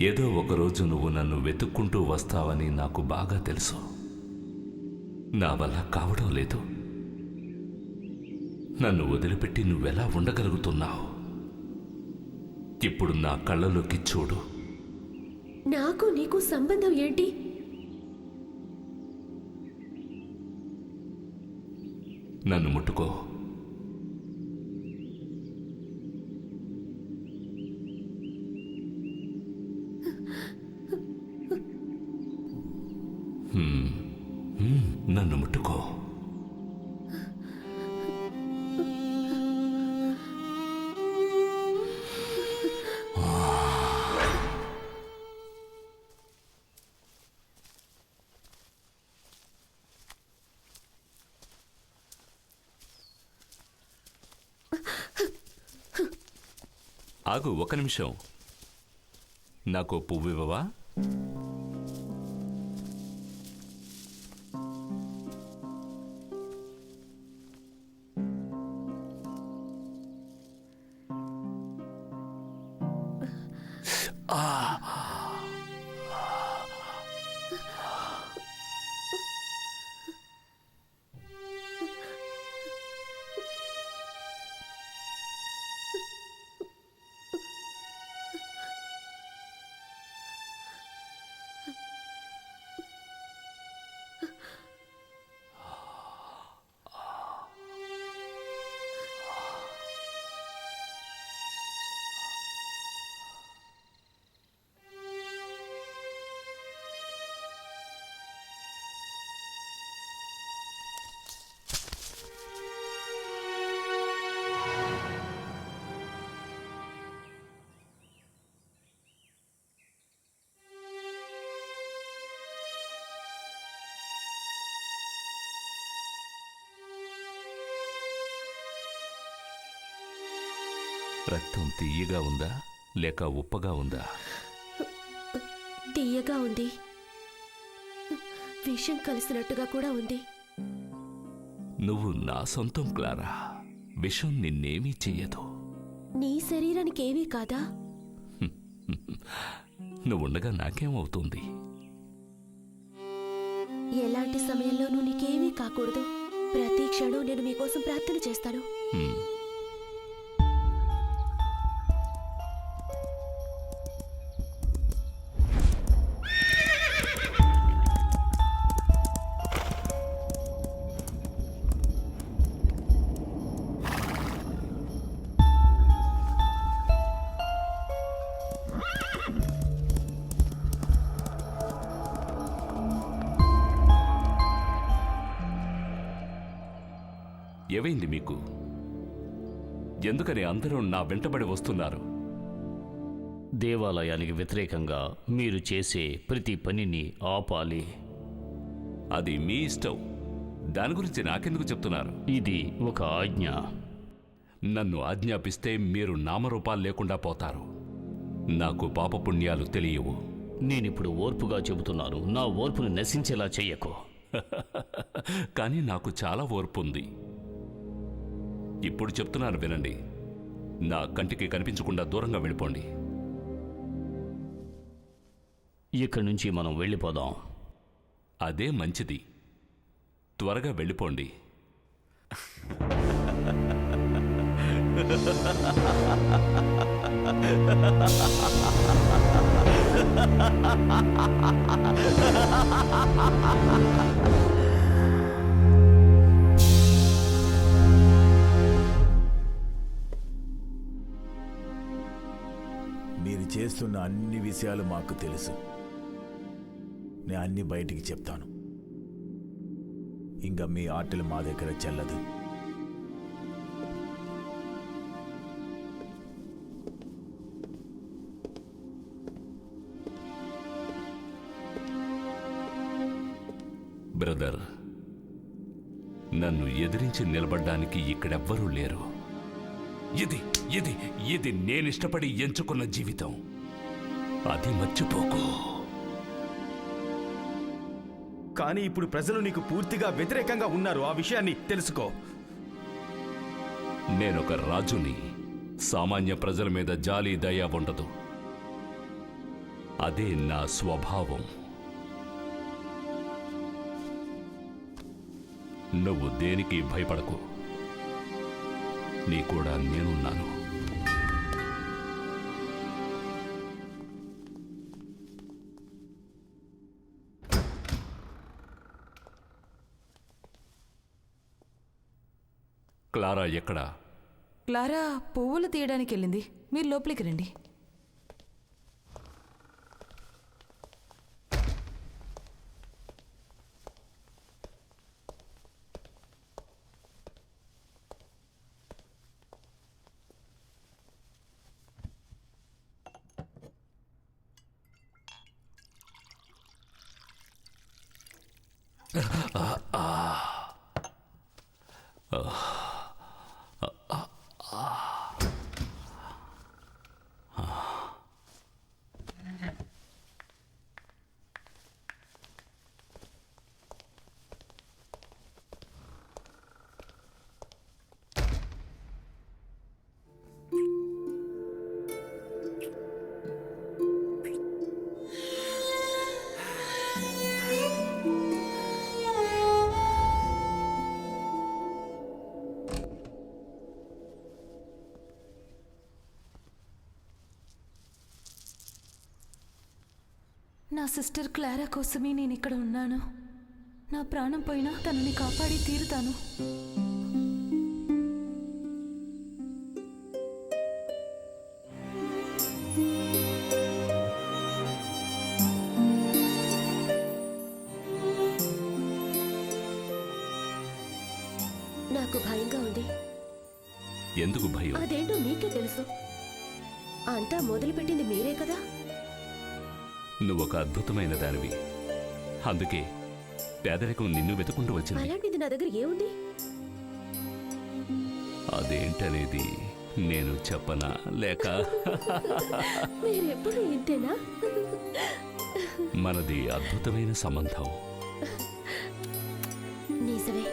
ఏదో ఒకరోజు నువ్వు నన్ను వెతుక్కుంటూ వస్తావని నాకు బాగా తెలుసు. నా వల్ల కావడం లేదు. నన్ను వదిలిపెట్టి నువ్వెలా ఉండగలుగుతున్నావు? ఇప్పుడు నా కళ్ళలోకి చూడు. నాకు నీకు సంబంధం ఏంటి? నన్ను ముట్టుకో. నన్ను ముట్టుకో. ఆగు, ఒక నిమిషం. నాకు పువ్వు ఇవ్వవా? రక్తం తీయగా ఉందా లేక ఉప్పగా ఉందా? తీయగా ఉంది, విషం కలిసినట్టుగా కూడా ఉంది. నువ్వు నా సొంతం క్లారా. విషం నిన్నేమీ చెయ్యదు. నీ శరీరానికి ఏమీ కాదా? నువ్వుండగా నాకేమవుతుంది? ఎలాంటి సమయంలోనూ నీకేమీ కాకూడదు. ప్రతి క్షణం నేను మీకోసం ప్రార్థన చేస్తాను. ఏవైంది మీకు? ఎందుకని అందరూ నా వెంటబడి వస్తున్నారు? దేవాలయానికి వ్యతిరేకంగా మీరు చేసే ప్రతి పనిని ఆపాలి. అది మీ ఇష్టం. దాని గురించి నాకెందుకు చెప్తున్నారు? ఇది ఒక ఆజ్ఞ. నన్ను ఆజ్ఞాపిస్తే మీరు నామరూపాలు లేకుండా పోతారు. నాకు పాపపుణ్యాలు తెలియవు. నేనిప్పుడు ఓర్పుగా చెబుతున్నాను, నా ఓర్పును నశించేలా చెయ్యకు. కానీ నాకు చాలా ఓర్పు ఉంది. ఇప్పుడు చెప్తున్నాను వినండి. నా కంటికి కనిపించకుండా దూరంగా వెళ్ళిపోండి. ఇక్కడి నుంచి మనం వెళ్ళిపోదాం. అదే మంచిది. త్వరగా వెళ్ళిపోండి. మీరు చేస్తున్న అన్ని విషయాలు మాకు తెలుసు. నేను అన్ని బయటికి చెప్తాను. ఇంకా మీ ఆటలు మా దగ్గర చెల్లదు. బ్రదర్, నన్ను ఎదిరించి నిలబడ్డానికి ఇక్కడెవ్వరూ లేరు. ఇది ఇది ఇది నేనిష్టపడి ఎంచుకున్న జీవితం. అది మర్చిపోకు. కానీ ఇప్పుడు ప్రజలు నీకు పూర్తిగా వ్యతిరేకంగా ఉన్నారు. ఆ విషయాన్ని తెలుసుకో. నేనొక రాజుని. సామాన్య ప్రజల మీద జాలి దయ ఉండదు. అదే నా స్వభావం. నువ్వు దేనికి భయపడకు. నీ కూడా నేనున్నాను. క్లారా ఎక్కడా? క్లారా పువ్వులు తీయడానికి వెళ్ళింది. మీరు లోపలికి రండి. నా సిస్టర్ క్లారా కోసమే నేను ఇక్కడ ఉన్నాను. నా ప్రాణం పోయినా తనని కాపాడి తీరుతాను. నాకు భయంగా ఉంది. ఎందుకు భయం? అదేంటో నీకే తెలుసు. అంతా మొదలుపెట్టింది మీరే కదా. నువ్వొక అద్భుతమైన దానివి. అందుకే పేదరికం నిన్ను వెతుకుంటూ వచ్చింది. అలాంటిది నా దగ్గర ఏముంది? అదేంటనేది నేను చెప్పనా లేక? మీరెప్పుడు ఇంతేనా? మనది అద్భుతమైన సంబంధం. నిజమే.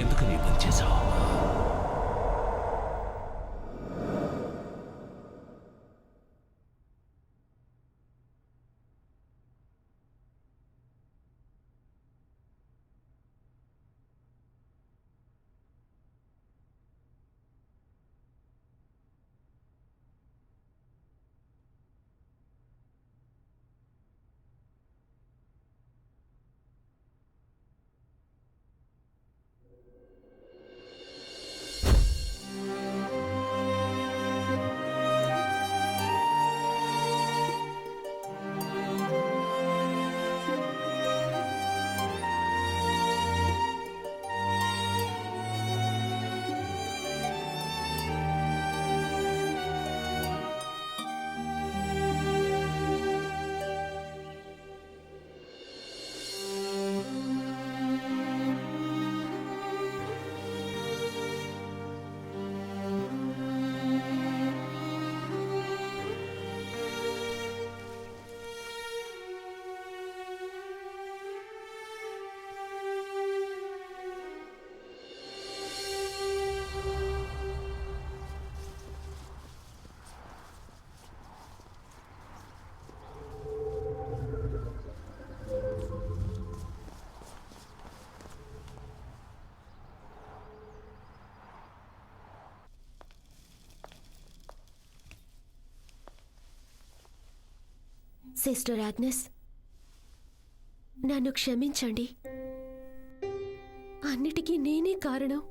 ఎందుకని సిస్టర్ ఆగ్నెస్, నన్ను క్షమించండి. అన్నిటికీ నేనే కారణం.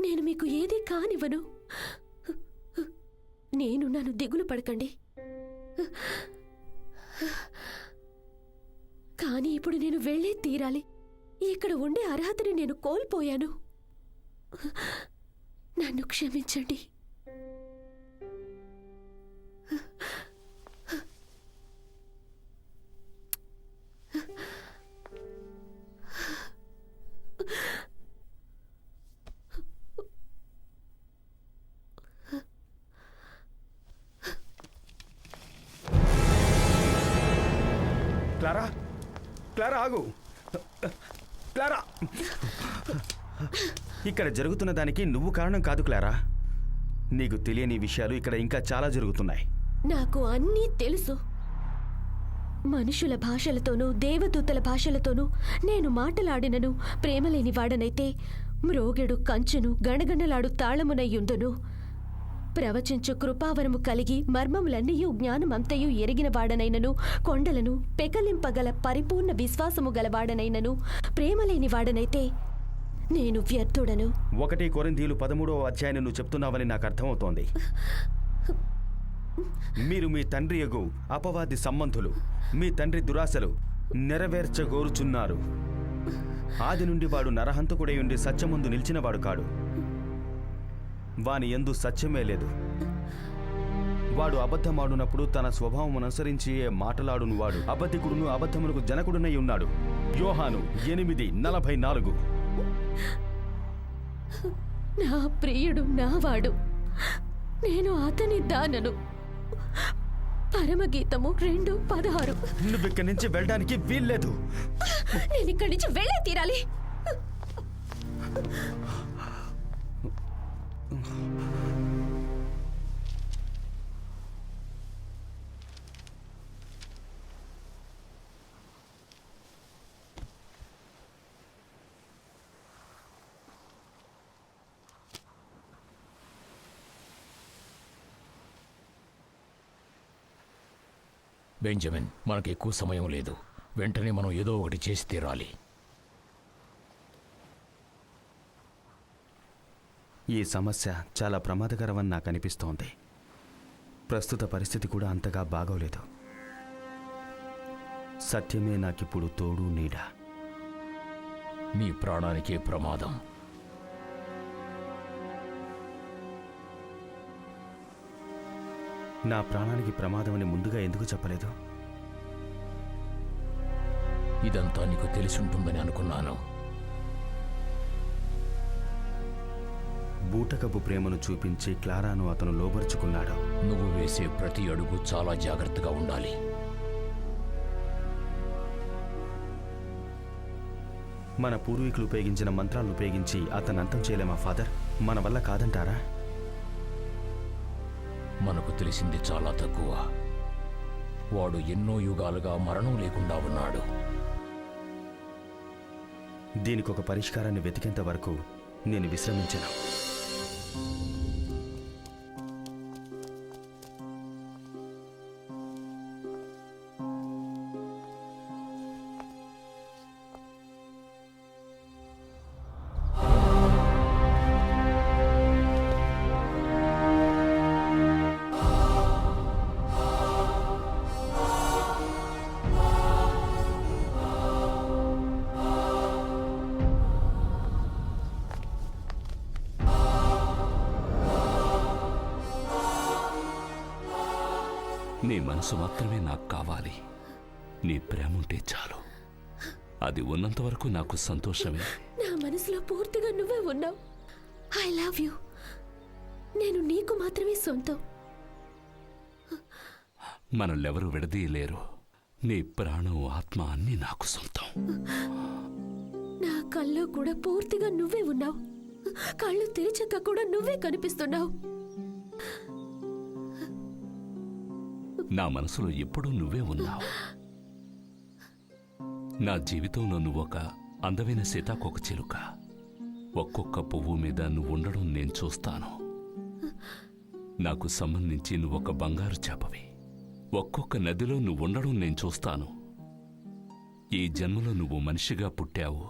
నేను మీకు ఏదీ కానివ్వను. నన్ను దిగులు పడకండి. కానీ ఇప్పుడు నేను వెళ్ళే తీరాలి. ఇక్కడ ఉండే అర్హతని నేను కోల్పోయాను. నన్ను క్షమించండి. క్లారా, క్లారా ఆగు. క్లారా, ఇక్కడ జరుగుతున్న దానికి నువ్వు కారణం కాదు క్లారా. నీకు తెలియని విషయాలు ఇక్కడ ఇంకా చాలా జరుగుతున్నాయి. నాకు అన్నీ తెలుసు. మనుషుల భాషలతోనూ దేవదూతల భాషలతోనూ నేను మాటలాడినను ప్రేమలేని వాడనైతే మ్రోగెడు కంచును గణగణలాడు తాళమునయ్యుండును. ప్రవచించు కృపావరము కలిగి మర్మములన్నీయు జ్ఞానమంతయు ఎరిగిన వాడనైనను కొండలను పెకలింపగల పరిపూర్ణ విశ్వాసము గలవాడనైనను ప్రేమలేని వాడనైతే నేను వ్యర్థుడను. 1 కొరింథీయులు 13వ అధ్యాయం నువ్వు చెప్తున్నావని నాకు అర్థమవుతోంది. మీరు మీ తండ్రి యగు అపవాది సంబంధులు. మీ తండ్రి దురాశలు నెరవేర్చగోరుచున్నారు. ఆది నుండి వాడు నరహంతకుడై ఉండి సత్యముందు నిలిచినవాడు కాడు. వాని యందు సత్యమే లేదు. వాడు అబద్ధమాడునప్పుడు తన స్వభావం అనుసరించి మాటలాడును వాడు అబద్ధికుడును అబద్ధమునకు జనకుడునై ఉన్నాడు. యోహాను 8:44. నా ప్రియుడు నావాడు, నేను అతని దానను. పరమగీతము 2:16. నువ్విక్కడి నుంచి వెళ్ళడానికి వీల్లేదు. నేను ఇక్కడి నుంచి వెళ్ళే తీరాలి. బెంజమిన్, మనకు ఎక్కువ సమయం లేదు. వెంటనే మనం ఏదో ఒకటి చేసి తీరాలి. ఈ సమస్య చాలా ప్రమాదకరమని నాకు అనిపిస్తోంది. ప్రస్తుత పరిస్థితి కూడా అంతగా బాగోలేదు. సత్యమే నాకిప్పుడు తోడు నీడ. నీ ప్రాణానికే ప్రమాదం. నా ప్రాణానికి ప్రమాదమని ముందుగా ఎందుకు చెప్పలేదు? ఇదంతా నీకు తెలిసి ఉంటుందని అనుకున్నాను. బూటకపు ప్రేమను చూపించి క్లారాను అతను లోబరుచుకున్నాడు. నువ్వు వేసే ప్రతి అడుగు చాలా జాగ్రత్తగా ఉండాలి. మన పూర్వీకులు ఉపయోగించిన మంత్రాలను ఉపయోగించి అతను అంతం చేయలేమా ఫాదర్? మన వల్ల కాదంటారా? మనకు తెలిసింది చాలా తక్కువ. వాడు ఎన్నో యుగాలుగా మరణం లేకుండా ఉన్నాడు. దీనికి ఒక పరిష్కారాన్ని వెతికేంత వరకు నేను విశ్రమించను. నీ మనసు మాత్రమే నాకు కావాలి. నీ ప్రేమ ఉంటే చాలు. అది ఉన్నంత వరకు నాకు సంతోషమే. నా మనసులో పూర్తిగా నువ్వే ఉన్నావు. I love you. నేను నీకు మాత్రమే సొంతం. మనల్నెవరూ విడదీయలేరు. నీ ప్రాణం ఆత్మ అన్నీ నాకు సొంతం. నా కల్లో కూడా పూర్తిగా నువ్వే ఉన్నావు. కళ్ళు తెరిచాక కూడా నువ్వే కనిపిస్తున్నావు. నా మనసులో ఎప్పుడూ నువ్వే ఉన్నావు. నా జీవితంలో నువ్వొక అందమైన సీతాకోక చిలుక. ఒక్కొక్క పువ్వు మీద నువ్వు ఉండడం నేను చూస్తాను. నాకు సంబంధించి నువ్వొక బంగారు చేపవి. ఒక్కొక్క నదిలో నువ్వు ఉండడం నేను చూస్తాను. ఈ జన్మలో నువ్వు మనిషిగా పుట్టావు,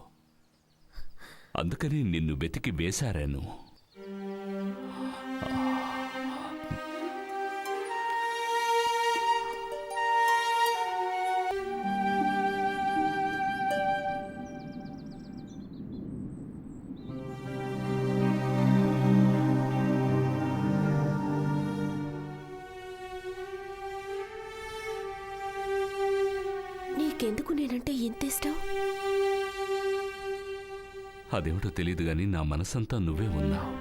అందుకని నిన్ను వెతికి వేశారాను. నీకెందుకు నేనంటే ఇంత ఇష్టం? అదేమిటో తెలియదు గాని నా మనసంతా నువ్వే ఉన్నావు.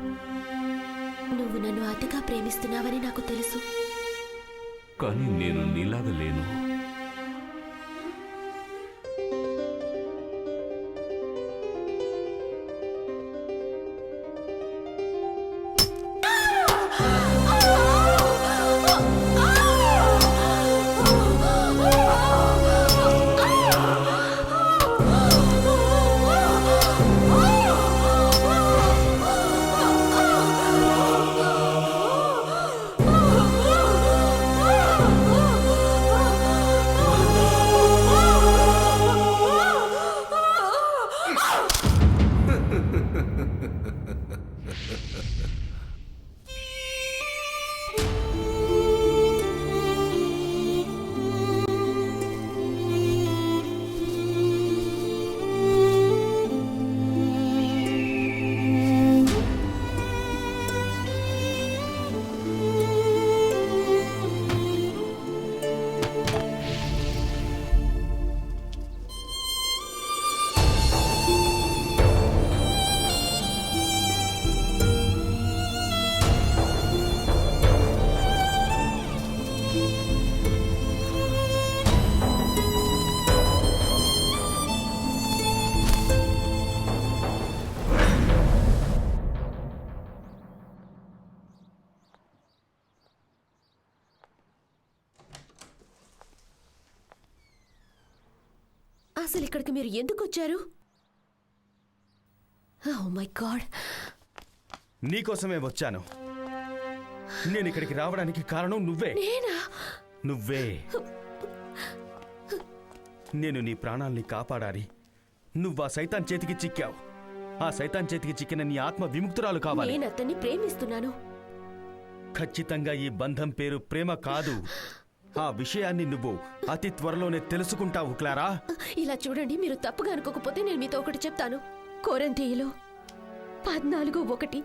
నువ్వు నన్ను అతిగా ప్రేమిస్తున్నావని నాకు తెలుసు. కానీ నేను నీలాగా లేను. అసలు ఇక్కడికి మీరు ఎందుకు వచ్చారు? ఓ మై గాడ్, నీకోసమే వచ్చాను. నేను ఇక్కడికి రావడానికి కారణం నువ్వే. నేనా? నువ్వే. నేను నీ ప్రాణాల్ని కాపాడాలి. నువ్వు ఆ సైతాన్ చేతికి చిక్కావు. ఆ సైతాన్ చేతికి చిక్కిన నీ ఆత్మ విముక్తురాలు కావాలి. నేను అతన్ని ప్రేమిస్తున్నాను. ఖచ్చితంగా ఈ బంధం పేరు ప్రేమ కాదు. ఆ విషయాన్ని నువ్వు అతి త్వరలోనే తెలుసుకుంటావు క్లారా. ఇలా చూడండి, మీరు తప్పుగా అనుకోకపోతే నేను మీతో ఒకటి చెప్తాను. కొరింథీయులు 14:1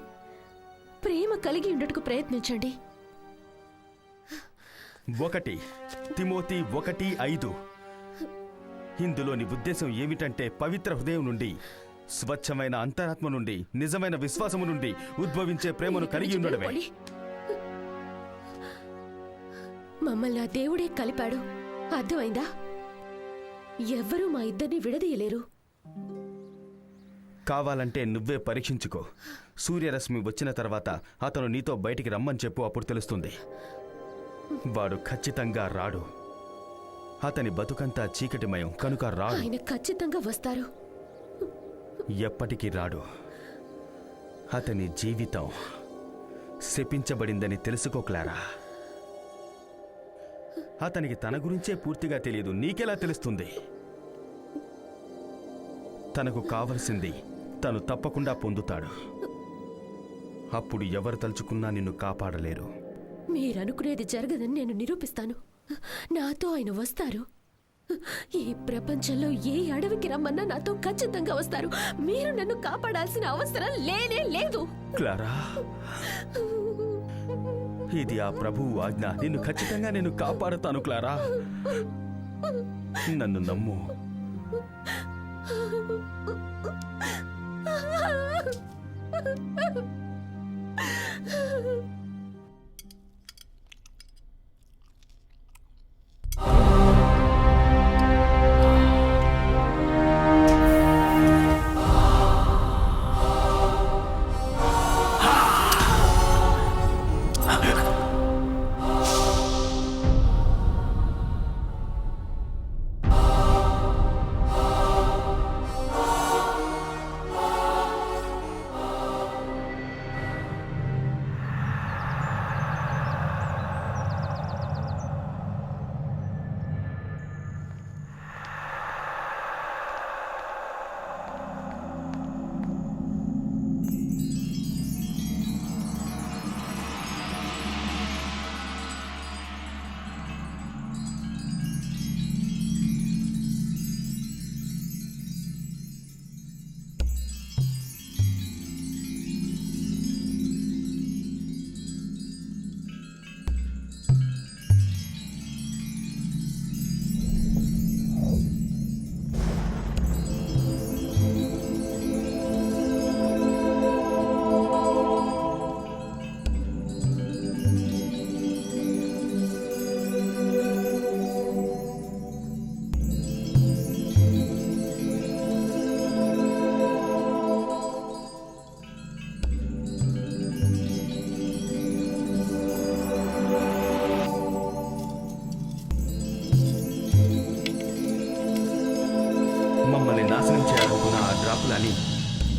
ప్రేమ కలిగి ఉండటకు ప్రయత్నించండి. 1 తిమోతి 1:5 ఇందులోని ఉద్దేశం ఏమిటంటే పవిత్ర హృదయం నుండి, స్వచ్ఛమైన అంతరాత్మ నుండి, నిజమైన విశ్వాసము నుండి ఉద్భవించే ప్రేమను కలిగి ఉండడమే. మమ్మల్ని ఆ దేవుడే కలిపాడు. అర్థమైందా? ఎవ్వరూ మా ఇద్దరిని విడదీయలేరు. కావాలంటే నువ్వే పరీక్షించుకో. సూర్యరశ్మి వచ్చిన తర్వాత అతను నీతో బయటికి రమ్మని చెప్పు, అప్పుడు తెలుస్తుంది. వాడు ఖచ్చితంగా రాడు. అతని బతుకంతా చీకటిమయం కనుక రాడు. ఆయన ఖచ్చితంగా వస్తారు. ఎప్పటికీ రాడు. అతని జీవితం శపించబడిందని తెలుసుకో క్లారా. అతనికి తన గురించే పూర్తిగా తెలియదు. నీకెలా తెలుస్తుంది? తనకు కావలసింది తను తప్పకుండా పొందుతాడు. అప్పుడు ఎవరు తలుచుకున్నా నిన్ను కాపాడలేరు. మీరనుకునేది జరగదని నేను నిరూపిస్తాను. నాతో ఆయన వస్తారు. ఈ ప్రపంచంలో ఏ అడవికి రమ్మన్నా నాతో ఖచ్చితంగా వస్తారు. మీరు నన్ను కాపాడాల్సిన అవసరం లేనే లేదు. క్లారా, ఇది ఆ ప్రభువు ఆజ్ఞ. నిన్ను ఖచ్చితంగా నేను కాపాడుతాను క్లారా. నన్ను నమ్ము.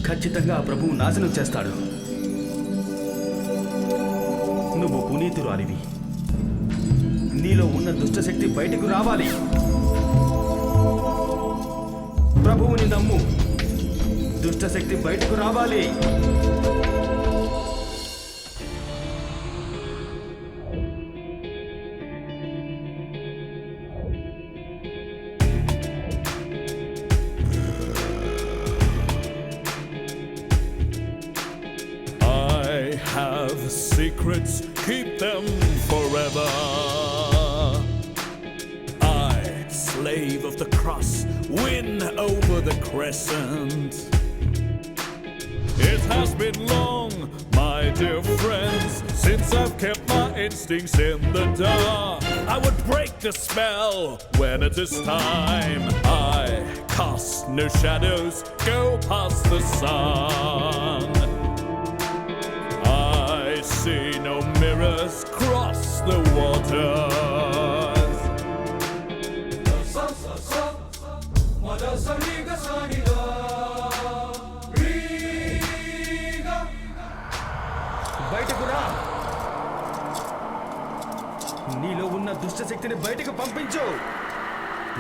ఖచ్చితంగా ఆ ప్రభువు నాశనం చేస్తాడు. నువ్వు పునీతురాలివి. నీలో ఉన్న దుష్టశక్తి బయటకు రావాలి. ప్రభువుని నమ్ము. దుష్టశక్తి బయటకు రావాలి. I have secrets, keep them forever. I, slave of the cross, win over the crescent. It has been long, my dear friends, since I've kept my instincts in the dark. I would break the spell when it is time. I cast no shadows, go past the sun. I see no mirrors cross the waters. బయటకు రా. నీలో ఉన్న దుష్టశక్తిని బయటకు పంపించు.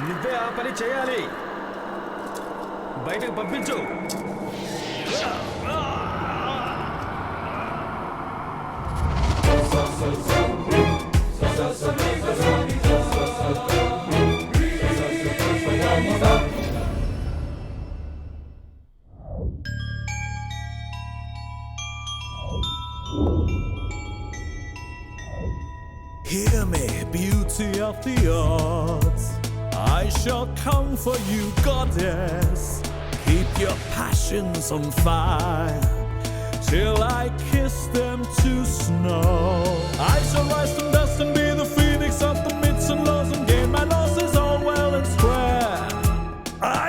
నువ్వే ఆ పని చేయాలి. బయటకు పంపించు. Hear me, beauty of the odds. I shall come for you, goddess. Keep your passions on fire till I kiss them to snow. I shall rise from dust and be the phoenix of the myths and laws and gain my losses all well and square.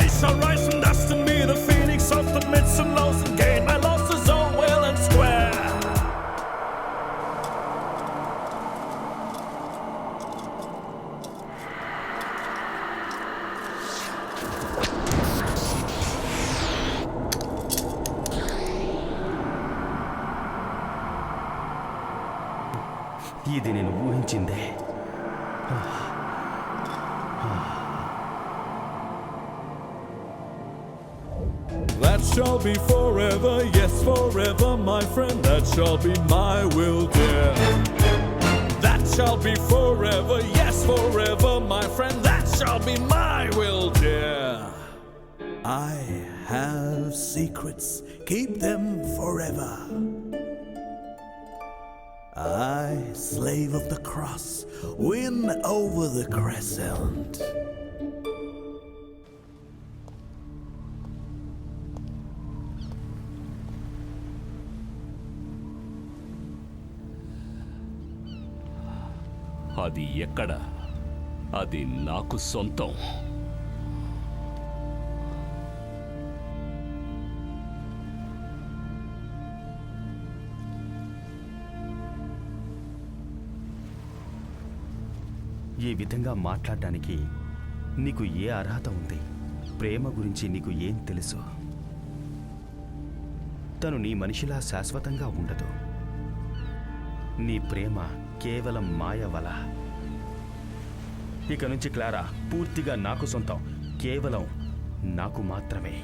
I shall rise from dust and be the phoenix of the myths and laws and gain my losses all well and square. ఇది నేను ఊహించిందే. That shall be forever, yes, forever, my friend. That shall be my will, dear. That shall be forever, yes, forever, my friend. That shall be my will, dear. I have secrets, keep them forever. I, slave of the cross, win over the crescent. అది ఎక్కడ? అది నాకు సొంతం. ఈ విధంగా మాట్లాడడానికి నీకు ఏ అర్హత ఉంది? ప్రేమ గురించి నీకు ఏం తెలుసు? తను నీ మనిషిలా శాశ్వతంగా ఉండదు. నీ ప్రేమ కేవలం మాయవల. ఇక నుంచి క్లారా పూర్తిగా నాకు సొంతం, కేవలం నాకు మాత్రమే.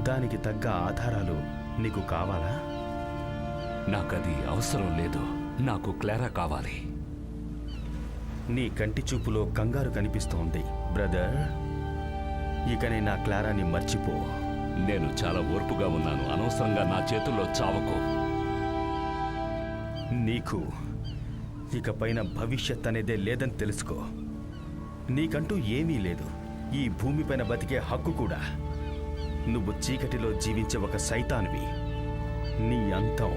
దానికి తగ్గ ఆధారాలు నీకు కావాలా? నాకది అవసరం లేదు. నాకు క్లారా కావాలి. నీ కంటి చూపులో కంగారు కనిపిస్తోంది బ్రదర్. ఇకనే నా క్లారాని మర్చిపో. నేను చాలా ఓర్పుగా ఉన్నాను. అనవసరంగా నా చేతుల్లో చావకు. నీకు ఇకపైన భవిష్యత్ అనేదే లేదని తెలుసుకో. నీకంటూ ఏమీ లేదు. ఈ భూమిపైన బతికే హక్కు కూడా. నువ్వు చీకటిలో జీవించే ఒక సైతాన్వి. నీ అంతం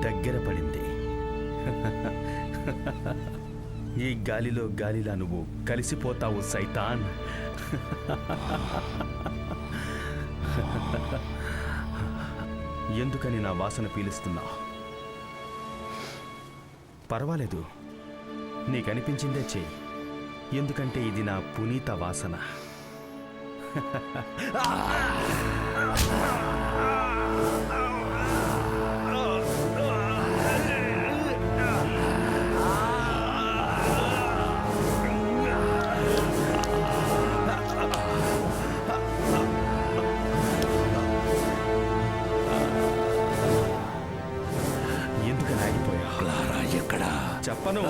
దగ్గర పడింది. ఈ గాలిలో గాలిలా నువ్వు కలిసిపోతావు సైతాన్. ఎందుకని నా వాసన పీలుస్తున్నావు? పర్వాలేదు, నీకనిపించిందే చెయ్యి. ఎందుకంటే ఇది నా పునీత వాసన. ఎందుకని ఆగిపోయా? క్లారా ఎక్కడా? చెప్పను.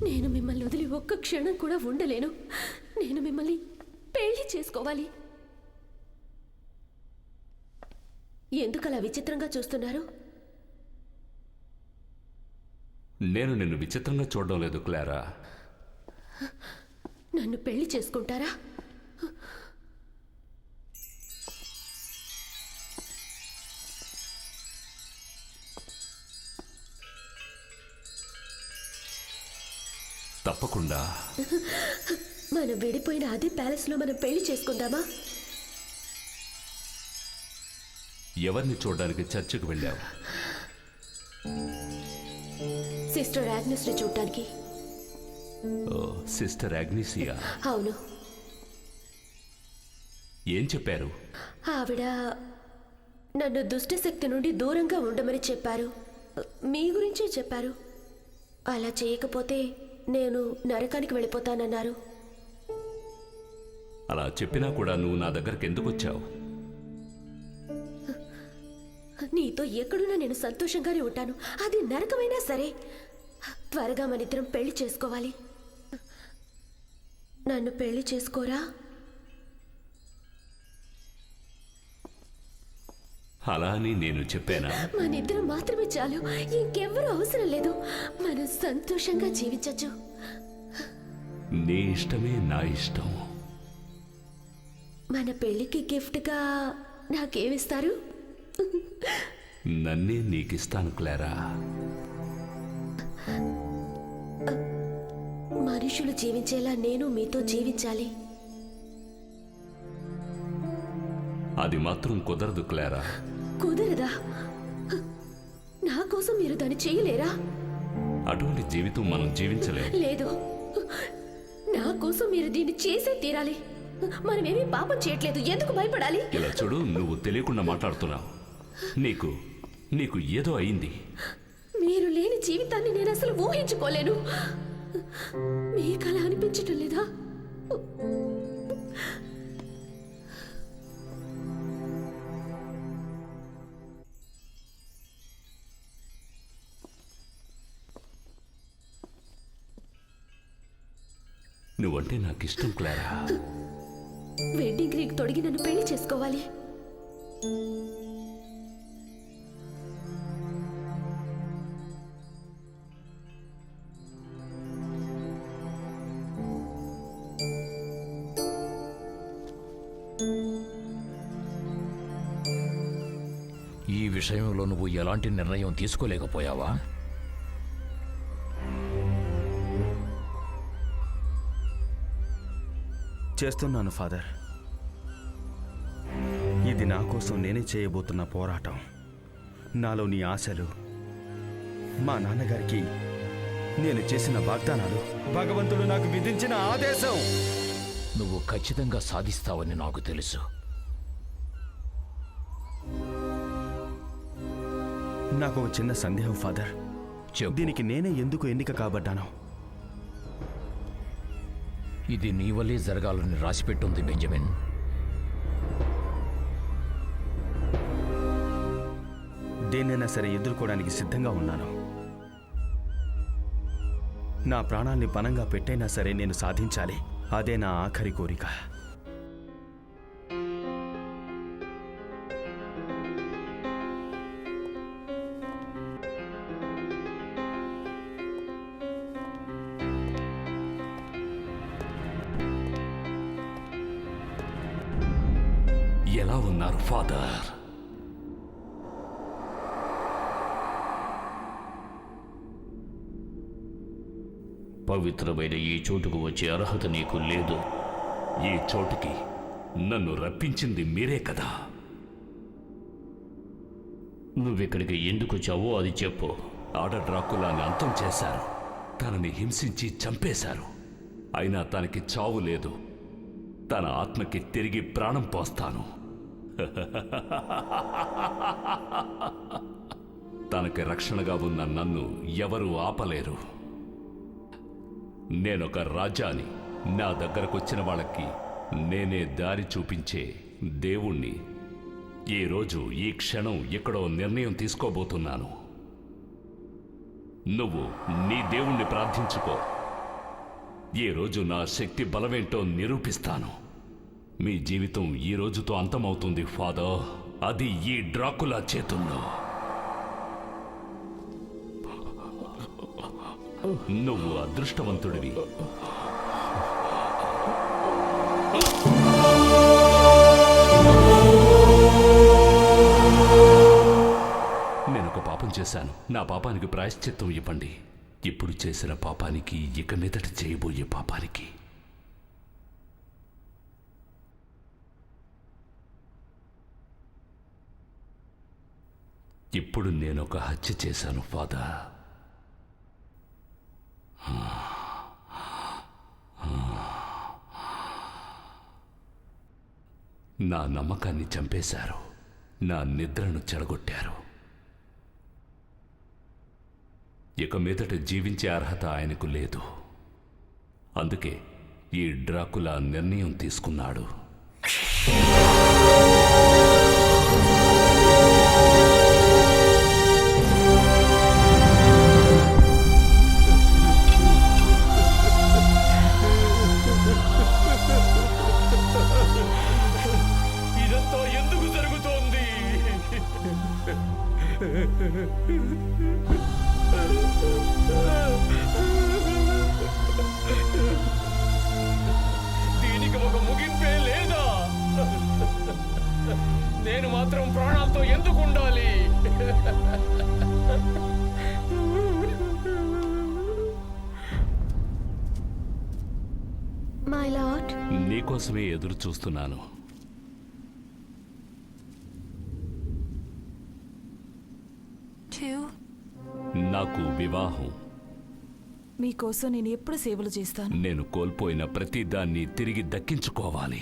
నేను మిమ్మల్ని వదిలి ఒక్క క్షణం కూడా ఉండలేను. నేను మిమ్మల్ని పెళ్లి చేసుకోవాలి. ఎందుకలా విచిత్రంగా చూస్తున్నారు? నేను నిన్ను విచిత్రంగా చూడడం లేదు క్లారా. నన్ను పెళ్లి చేసుకుంటారా? తప్పకుండా. మనం విడిపోయిన అదే ప్యాలెస్లో మనం పెళ్లి చేసుకుందామా? ఎవరిని చూడడానికి చర్చికి వెళ్ళావు? సిస్టర్ ఆగ్నెస్ని చూడటానికి. ఓ, సిస్టర్ అగ్నిసియా. అవును. ఏం చెప్పారు? ఆవిడ నన్ను దుష్టశక్తి నుండి దూరంగా ఉండమని చెప్పారు. మీ గురించే చెప్పారు. అలా చేయకపోతే నేను నరకానికి వెళ్ళిపోతానన్నారు. అలా చెప్పినా కూడా నువ్వు నా దగ్గరికి ఎందుకు వచ్చావు? నీతో ఎక్కడున్నా నేను సంతోషంగానే ఉంటాను. అది నరకమైనా సరే. త్వరగా మనిద్దరం పెళ్లి చేసుకోవాలి. నన్ను పెళ్లి చేసుకోరా? అలా అని నేను చెప్పానా? మనిద్దరం మాత్రమే చాలు. ఇంకెవ్వరూ అవసరం లేదు. మనం సంతోషంగా జీవించచ్చు. నీ ఇష్టమే నా ఇష్టం. మన పెళ్లికి గిఫ్ట్గా నాకేమిస్తారు? నన్నే నీకిస్తాను క్లారా. మనుషులు జీవించేలా నేను మీతో జీవించాలి. అది మాత్రం కుదరదు క్లారా. కుదరదా? నా కోసం మీరు దాన్ని చేయలేరా? అటువంటి జీవితం మనం జీవించలేం. లేదు, నా కోసం మీరు దీన్ని చేసే తీరాలి. మనమేమీ పాపం చేయట్లేదు. ఎందుకు భయపడాలి? ఇలా చూడు, నువ్వు తెలియకుండా మాట్లాడుతున్నావు. నీకు ఏదో అయింది. మీరు లేని జీవితాన్ని నేను అసలు ఊహించుకోలేను. మీకు అలా అనిపించటం లేదా? నువ్వంటే నాకు ఇష్టం క్లారా. వెడ్డింగ్ రింగ్ తొడిగి నన్ను పెళ్లి చేసుకోవాలి. ఈ విషయంలో నువ్వు ఎలాంటి నిర్ణయం తీసుకోలేకపోయావా? చేస్తున్నాను ఫాదర్. ఇది నా కోసం నేనే చేయబోతున్న పోరాటం. నాలోని ఆశలు, మా నాన్నగారికి నేను చేసిన వాగ్దానాలు, భగవంతుడు నాకు విధించిన ఆదేశం. నువ్వు ఖచ్చితంగా సాధిస్తావని నాకు తెలుసు. నాకు ఒక చిన్న సందేహం ఫాదర్. చెప్పు. దీనికి నేనే ఎందుకు ఎన్నిక కాబడ్డాను? ఇది నీ వల్లే జరగాలని రాసిపెట్టుంది బెంజమిన్. దేన్నైనా సరే ఎదుర్కోవడానికి సిద్ధంగా ఉన్నాను. నా ప్రాణాల్ని పణంగా పెట్టైనా సరే నేను సాధించాలి. అదే నా ఆఖరి కోరిక. ఎలా ఉన్నారు ఫాదర్? పవిత్రమైన ఈ చోటుకు వచ్చే అర్హత నీకు లేదు. ఈ చోటుకి నన్ను రప్పించింది మీరే కదా. నువ్విక్కడికి ఎందుకు వచ్చావో అది చెప్పు. ఆడ డ్రాకులాని అంతం చేశారు. తనని హింసించి చంపేశారు. అయినా తనకి చావు లేదు. తన ఆత్మకి తిరిగి ప్రాణం పోస్తాను. తనకి రక్షణగా ఉన్న నన్ను ఎవరూ ఆపలేరు. నేనొక రాజాని. నా దగ్గరకొచ్చిన వాళ్ళకి నేనే దారి చూపించే దేవుణ్ణి. ఈరోజు ఈ క్షణం ఎక్కడో నిర్ణయం తీసుకోబోతున్నాను. నువ్వు నీ దేవుణ్ణి ప్రార్థించుకో. ఈరోజు నా శక్తి బలమేంటో నిరూపిస్తాను. మీ జీవితం ఈ రోజుతో అంతమవుతుంది ఫాదర్. అది ఈ డ్రాకులా చేతుల్లో. నువ్వు అదృష్టవంతుడివి. నేనొక పాపం చేశాను. నా పాపానికి ప్రాయశ్చిత్తం ఇవ్వండి. ఇప్పుడు చేసిన పాపానికి, ఇక మీదట చేయబోయే పాపానికి. ఇప్పుడు నేనొక హత్య చేశాను ఫాదర్. నా నమ్మకాన్ని చంపేశారు. నా నిద్రను చెడగొట్టారు. ఇక మీదట జీవించే అర్హత ఆయనకు లేదు. అందుకే ఈ డ్రాకులా నిర్ణయం తీసుకున్నాడు. ఇదంతా ఎందుకు జరుగుతోంది? దీనికి ఒక ముగింపే లేదా? నేను మాత్రం ప్రాణాలతో ఎందుకు ఉండాలి? మై లార్డ్, నీకోసమే ఎదురు చూస్తున్నాను. నాకు వివాహం. మీకోసం నేను ఎప్పుడు సేవలు చేస్తాను. నేను కోల్పోయిన ప్రతి దాన్ని తిరిగి దక్కించుకోవాలి.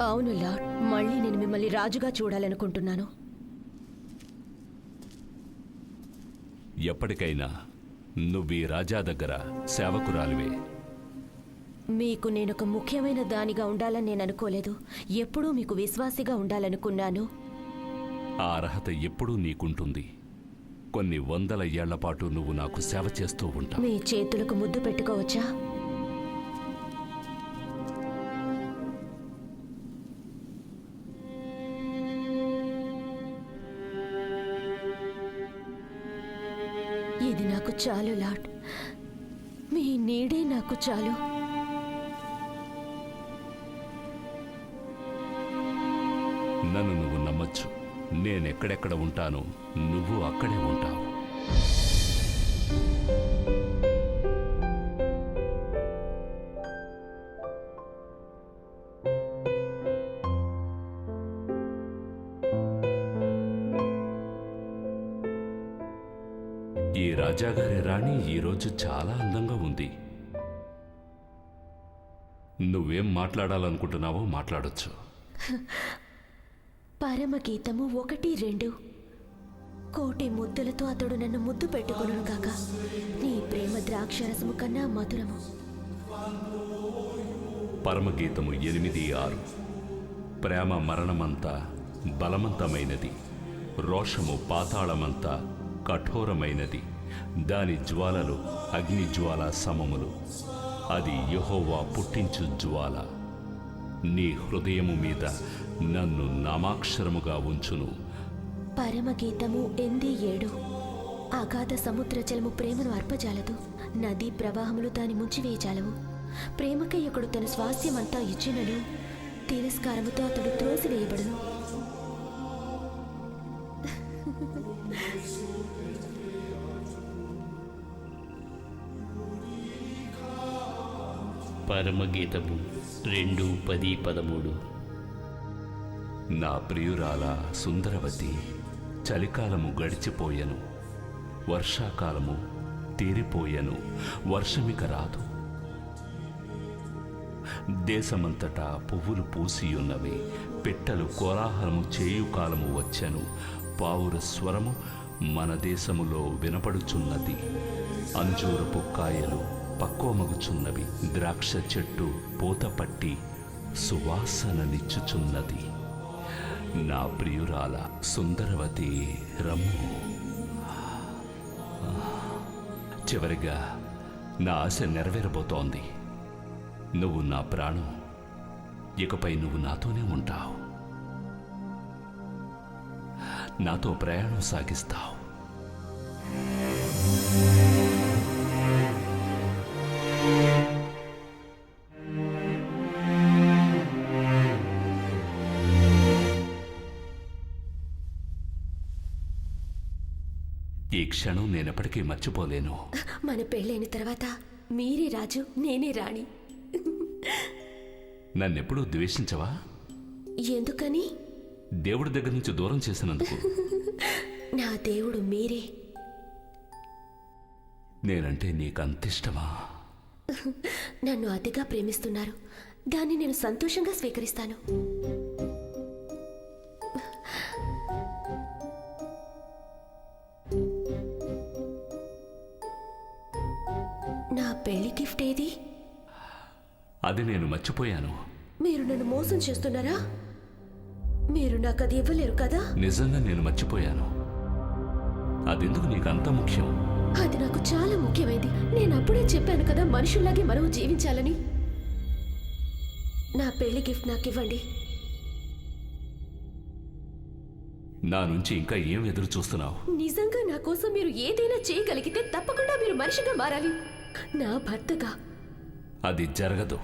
అవును లార్డ్, మళ్ళీ నేను మిమ్మల్ని రాజుగా చూడాలనుకుంటున్నాను. ఎప్పటికైనా నువ్వు ఈ రాజా దగ్గర సేవకురాలివే. మీకు నేనొక ముఖ్యమైన దానిగా ఉండాలని నేను అనుకోలేదు. ఎప్పుడూ మీకు విశ్వాసిగా ఉండాలనుకున్నాను. ఆ అర్హత ఎప్పుడూ నీకుంటుంది. కొన్ని వందల ఏళ్ల పాటు నువ్వు నాకు సేవ చేస్తూ ఉంటావు. మీ చేతులకు ముద్దు పెట్టుకోవచ్చా? ఇది నాకు చాలు లార్డ్. మీ నీడే నాకు చాలు. నన్ను నువ్వు నమ్మచ్చు. నేనెక్కడెక్కడ ఉంటానో నువ్వు అక్కడే ఉంటావు. ఈ రాజాగారి రాణి ఈరోజు చాలా అందంగా ఉంది. నువ్వేం మాట్లాడాలనుకుంటున్నావో మాట్లాడొచ్చు. పరమగీతము 1-2. కోటి ముద్దులతో అతడు నన్ను ముద్దు పెట్టుకొనును కాక, నీ ప్రేమ ద్రాక్షరసము కన్నా మధురము. పరమగీతము 8:6. ప్రేమ మరణమంతా బలవంతమైనది, రోషము పాతాళమంతా కఠోరమైనది, దాని జ్వాలలు అగ్ని జ్వాల సమములు. అది యెహోవా పుట్టించు జ్వాల. నీ హృదయము మీద నన్ను నామాక్షరముగా ఉంచును. పరమగీతము 8:7. అగాధ సముద్ర జలము ప్రేమను అర్పజాలదు, నదీ ప్రవాహములు దాని ముంచివేయజాలవు. ప్రేమకై ఒకడు తన స్వాస్థ్యమంతా ఇచ్చినను, తిరస్కారముతో అతడు త్రోసివేయబడును. పరమగీతము 2:10-13. నా ప్రియురాల సుందరవతి, చలికాలము గడిచిపోయెను, వర్షాకాలము తీరిపోయెను, వర్షమిక రాదు. దేశమంతటా పువ్వులు పూసియున్నవి, పిట్టలు కోలాహలము చేయు కాలము వచ్చెను. పావుర స్వరము మన దేశములో వినపడుచున్నది. అంజూరపు కాయలు పక్వమగుచున్నవి, ద్రాక్ష చెట్టు పూతపట్టి సువాసననిచ్చుచున్నది. నా ప్రియురాల సుందరవతి రమ్ము. చివరిగా నా ఆశ నెరవేరబోతోంది. నువ్వు నా ప్రాణం, ఇకపై నువ్వు నాతోనే ఉంటావు, నాతో ప్రయాణం సాగిస్తావు. ఈ క్షణం నేనెప్పటికీ మర్చిపోలేను. మన పెళ్ళైన తర్వాత మీరే రాజు, నేనే రాణి. నన్నెప్పుడూ ద్వేషించవా? ఎందుకని? దేవుడి దగ్గర నుంచి దూరం చేసినందుకు. నా దేవుడు మీరే. నేనంటే నీకంతిష్టమా? నన్ను అతిగా ప్రేమిస్తున్నారు, దాన్ని నేను సంతోషంగా స్వీకరిస్తాను. నా పెళ్లి గిఫ్ట్ ఏది? అది నేను మర్చిపోయాను. మీరు నన్ను మోసం చేస్తున్నారా? మీరు నాకు అది ఇవ్వలేరు కదా? నిజంగా నేను మర్చిపోయాను. అదెందుకు నీకు అంత ముఖ్యం? అది నాకు చాలా ముఖ్యమైంది. నేను అప్పుడే చెప్పాను కదా, మనుషుల్లాగే మనం జీవించాలని. నా పెళ్లి గిఫ్ట్ నాకు ఇవ్వండి. నా నుంచి ఇంకా ఏం ఎదురు చూస్తున్నావు? నిజంగా నా కోసం మీరు ఏదైనా చేయగలిగితే తప్పకుండా మీరు మనిషిగా మారాలి, నా భర్తగా. అది జరగదు.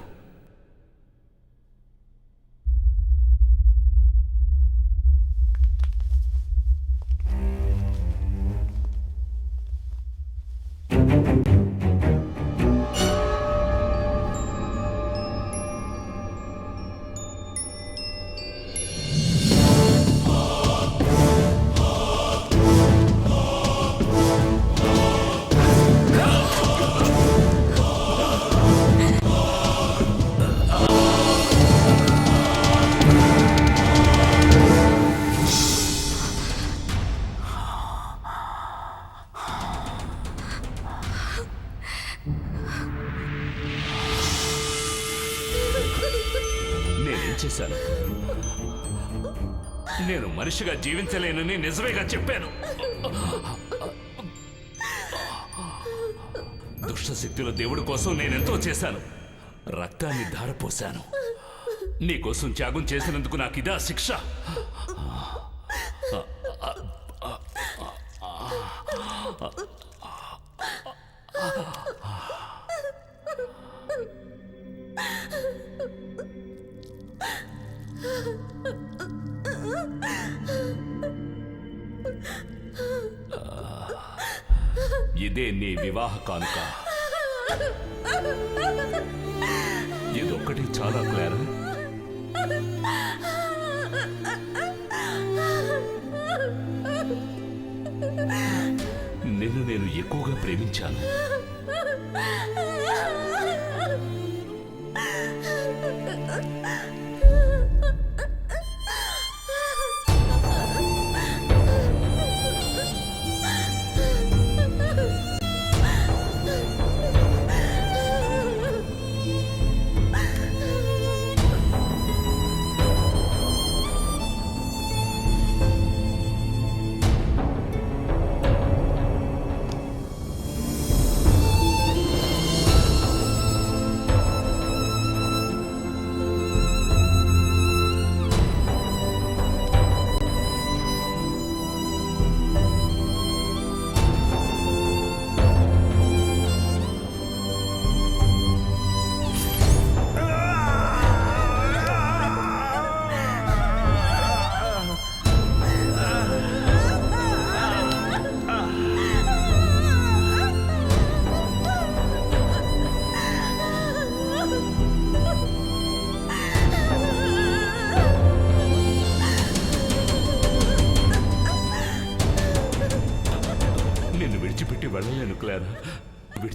నేనేం చేశాను? నేను మనిషిగా జీవించలేనని నిజమేగా చెప్పాను. దుష్ట శక్తుల దేవుడి కోసం నేనెంతో చేశాను. రక్తాన్ని ధారపోశాను. నీకోసం త్యాగం చేసినందుకు నాకు ఇదా శిక్ష? ఇదే నీ వివాహ కానుక. ఇదొక్కటి చాలా క్లారా? నిన్ను నేను ఎక్కువగా ప్రేమించాను.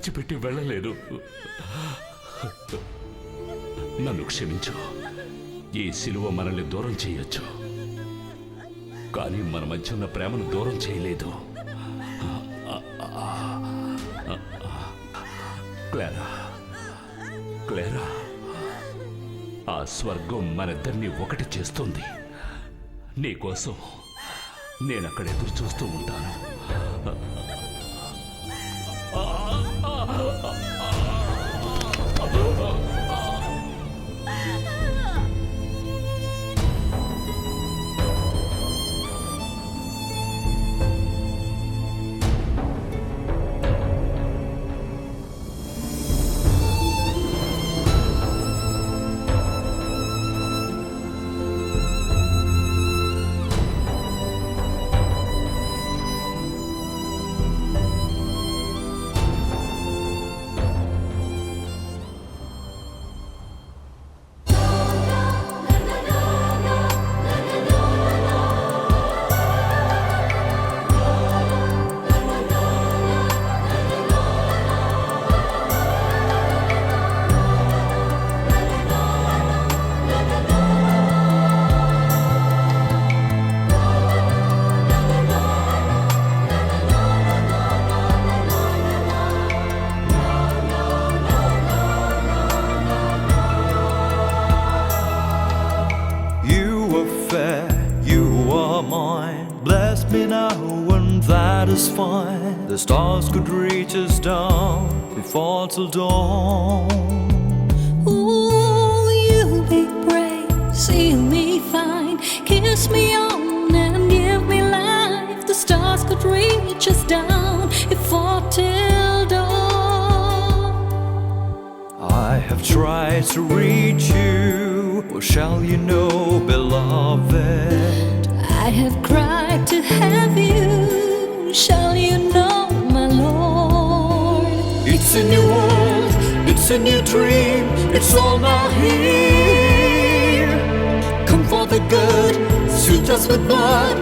విడిచిపెట్టి వెళ్ళలేదు. నన్ను క్షమించు. ఈ సిలువ మనల్ని దూరం చేయొచ్చు, కానీ మన మధ్య ఉన్న ప్రేమను దూరం చేయలేదు. క్లారా, క్లారా, ఆ స్వర్గం మనిద్దరినీ ఒకటి చేస్తుంది. నీకోసం నేనక్కడ ఎదురు చూస్తూ ఉంటాను. Fine. The stars could reach us down before till dawn. Ooh, you be brave, see me fine, kiss me on and give me life. The stars could reach us down before till dawn. I have tried to reach you, what shall you know, beloved? I have cried to have you, shall you know, my Lord? It's a new world, it's a new dream, it's all now here. Come for the good, suit us with blood,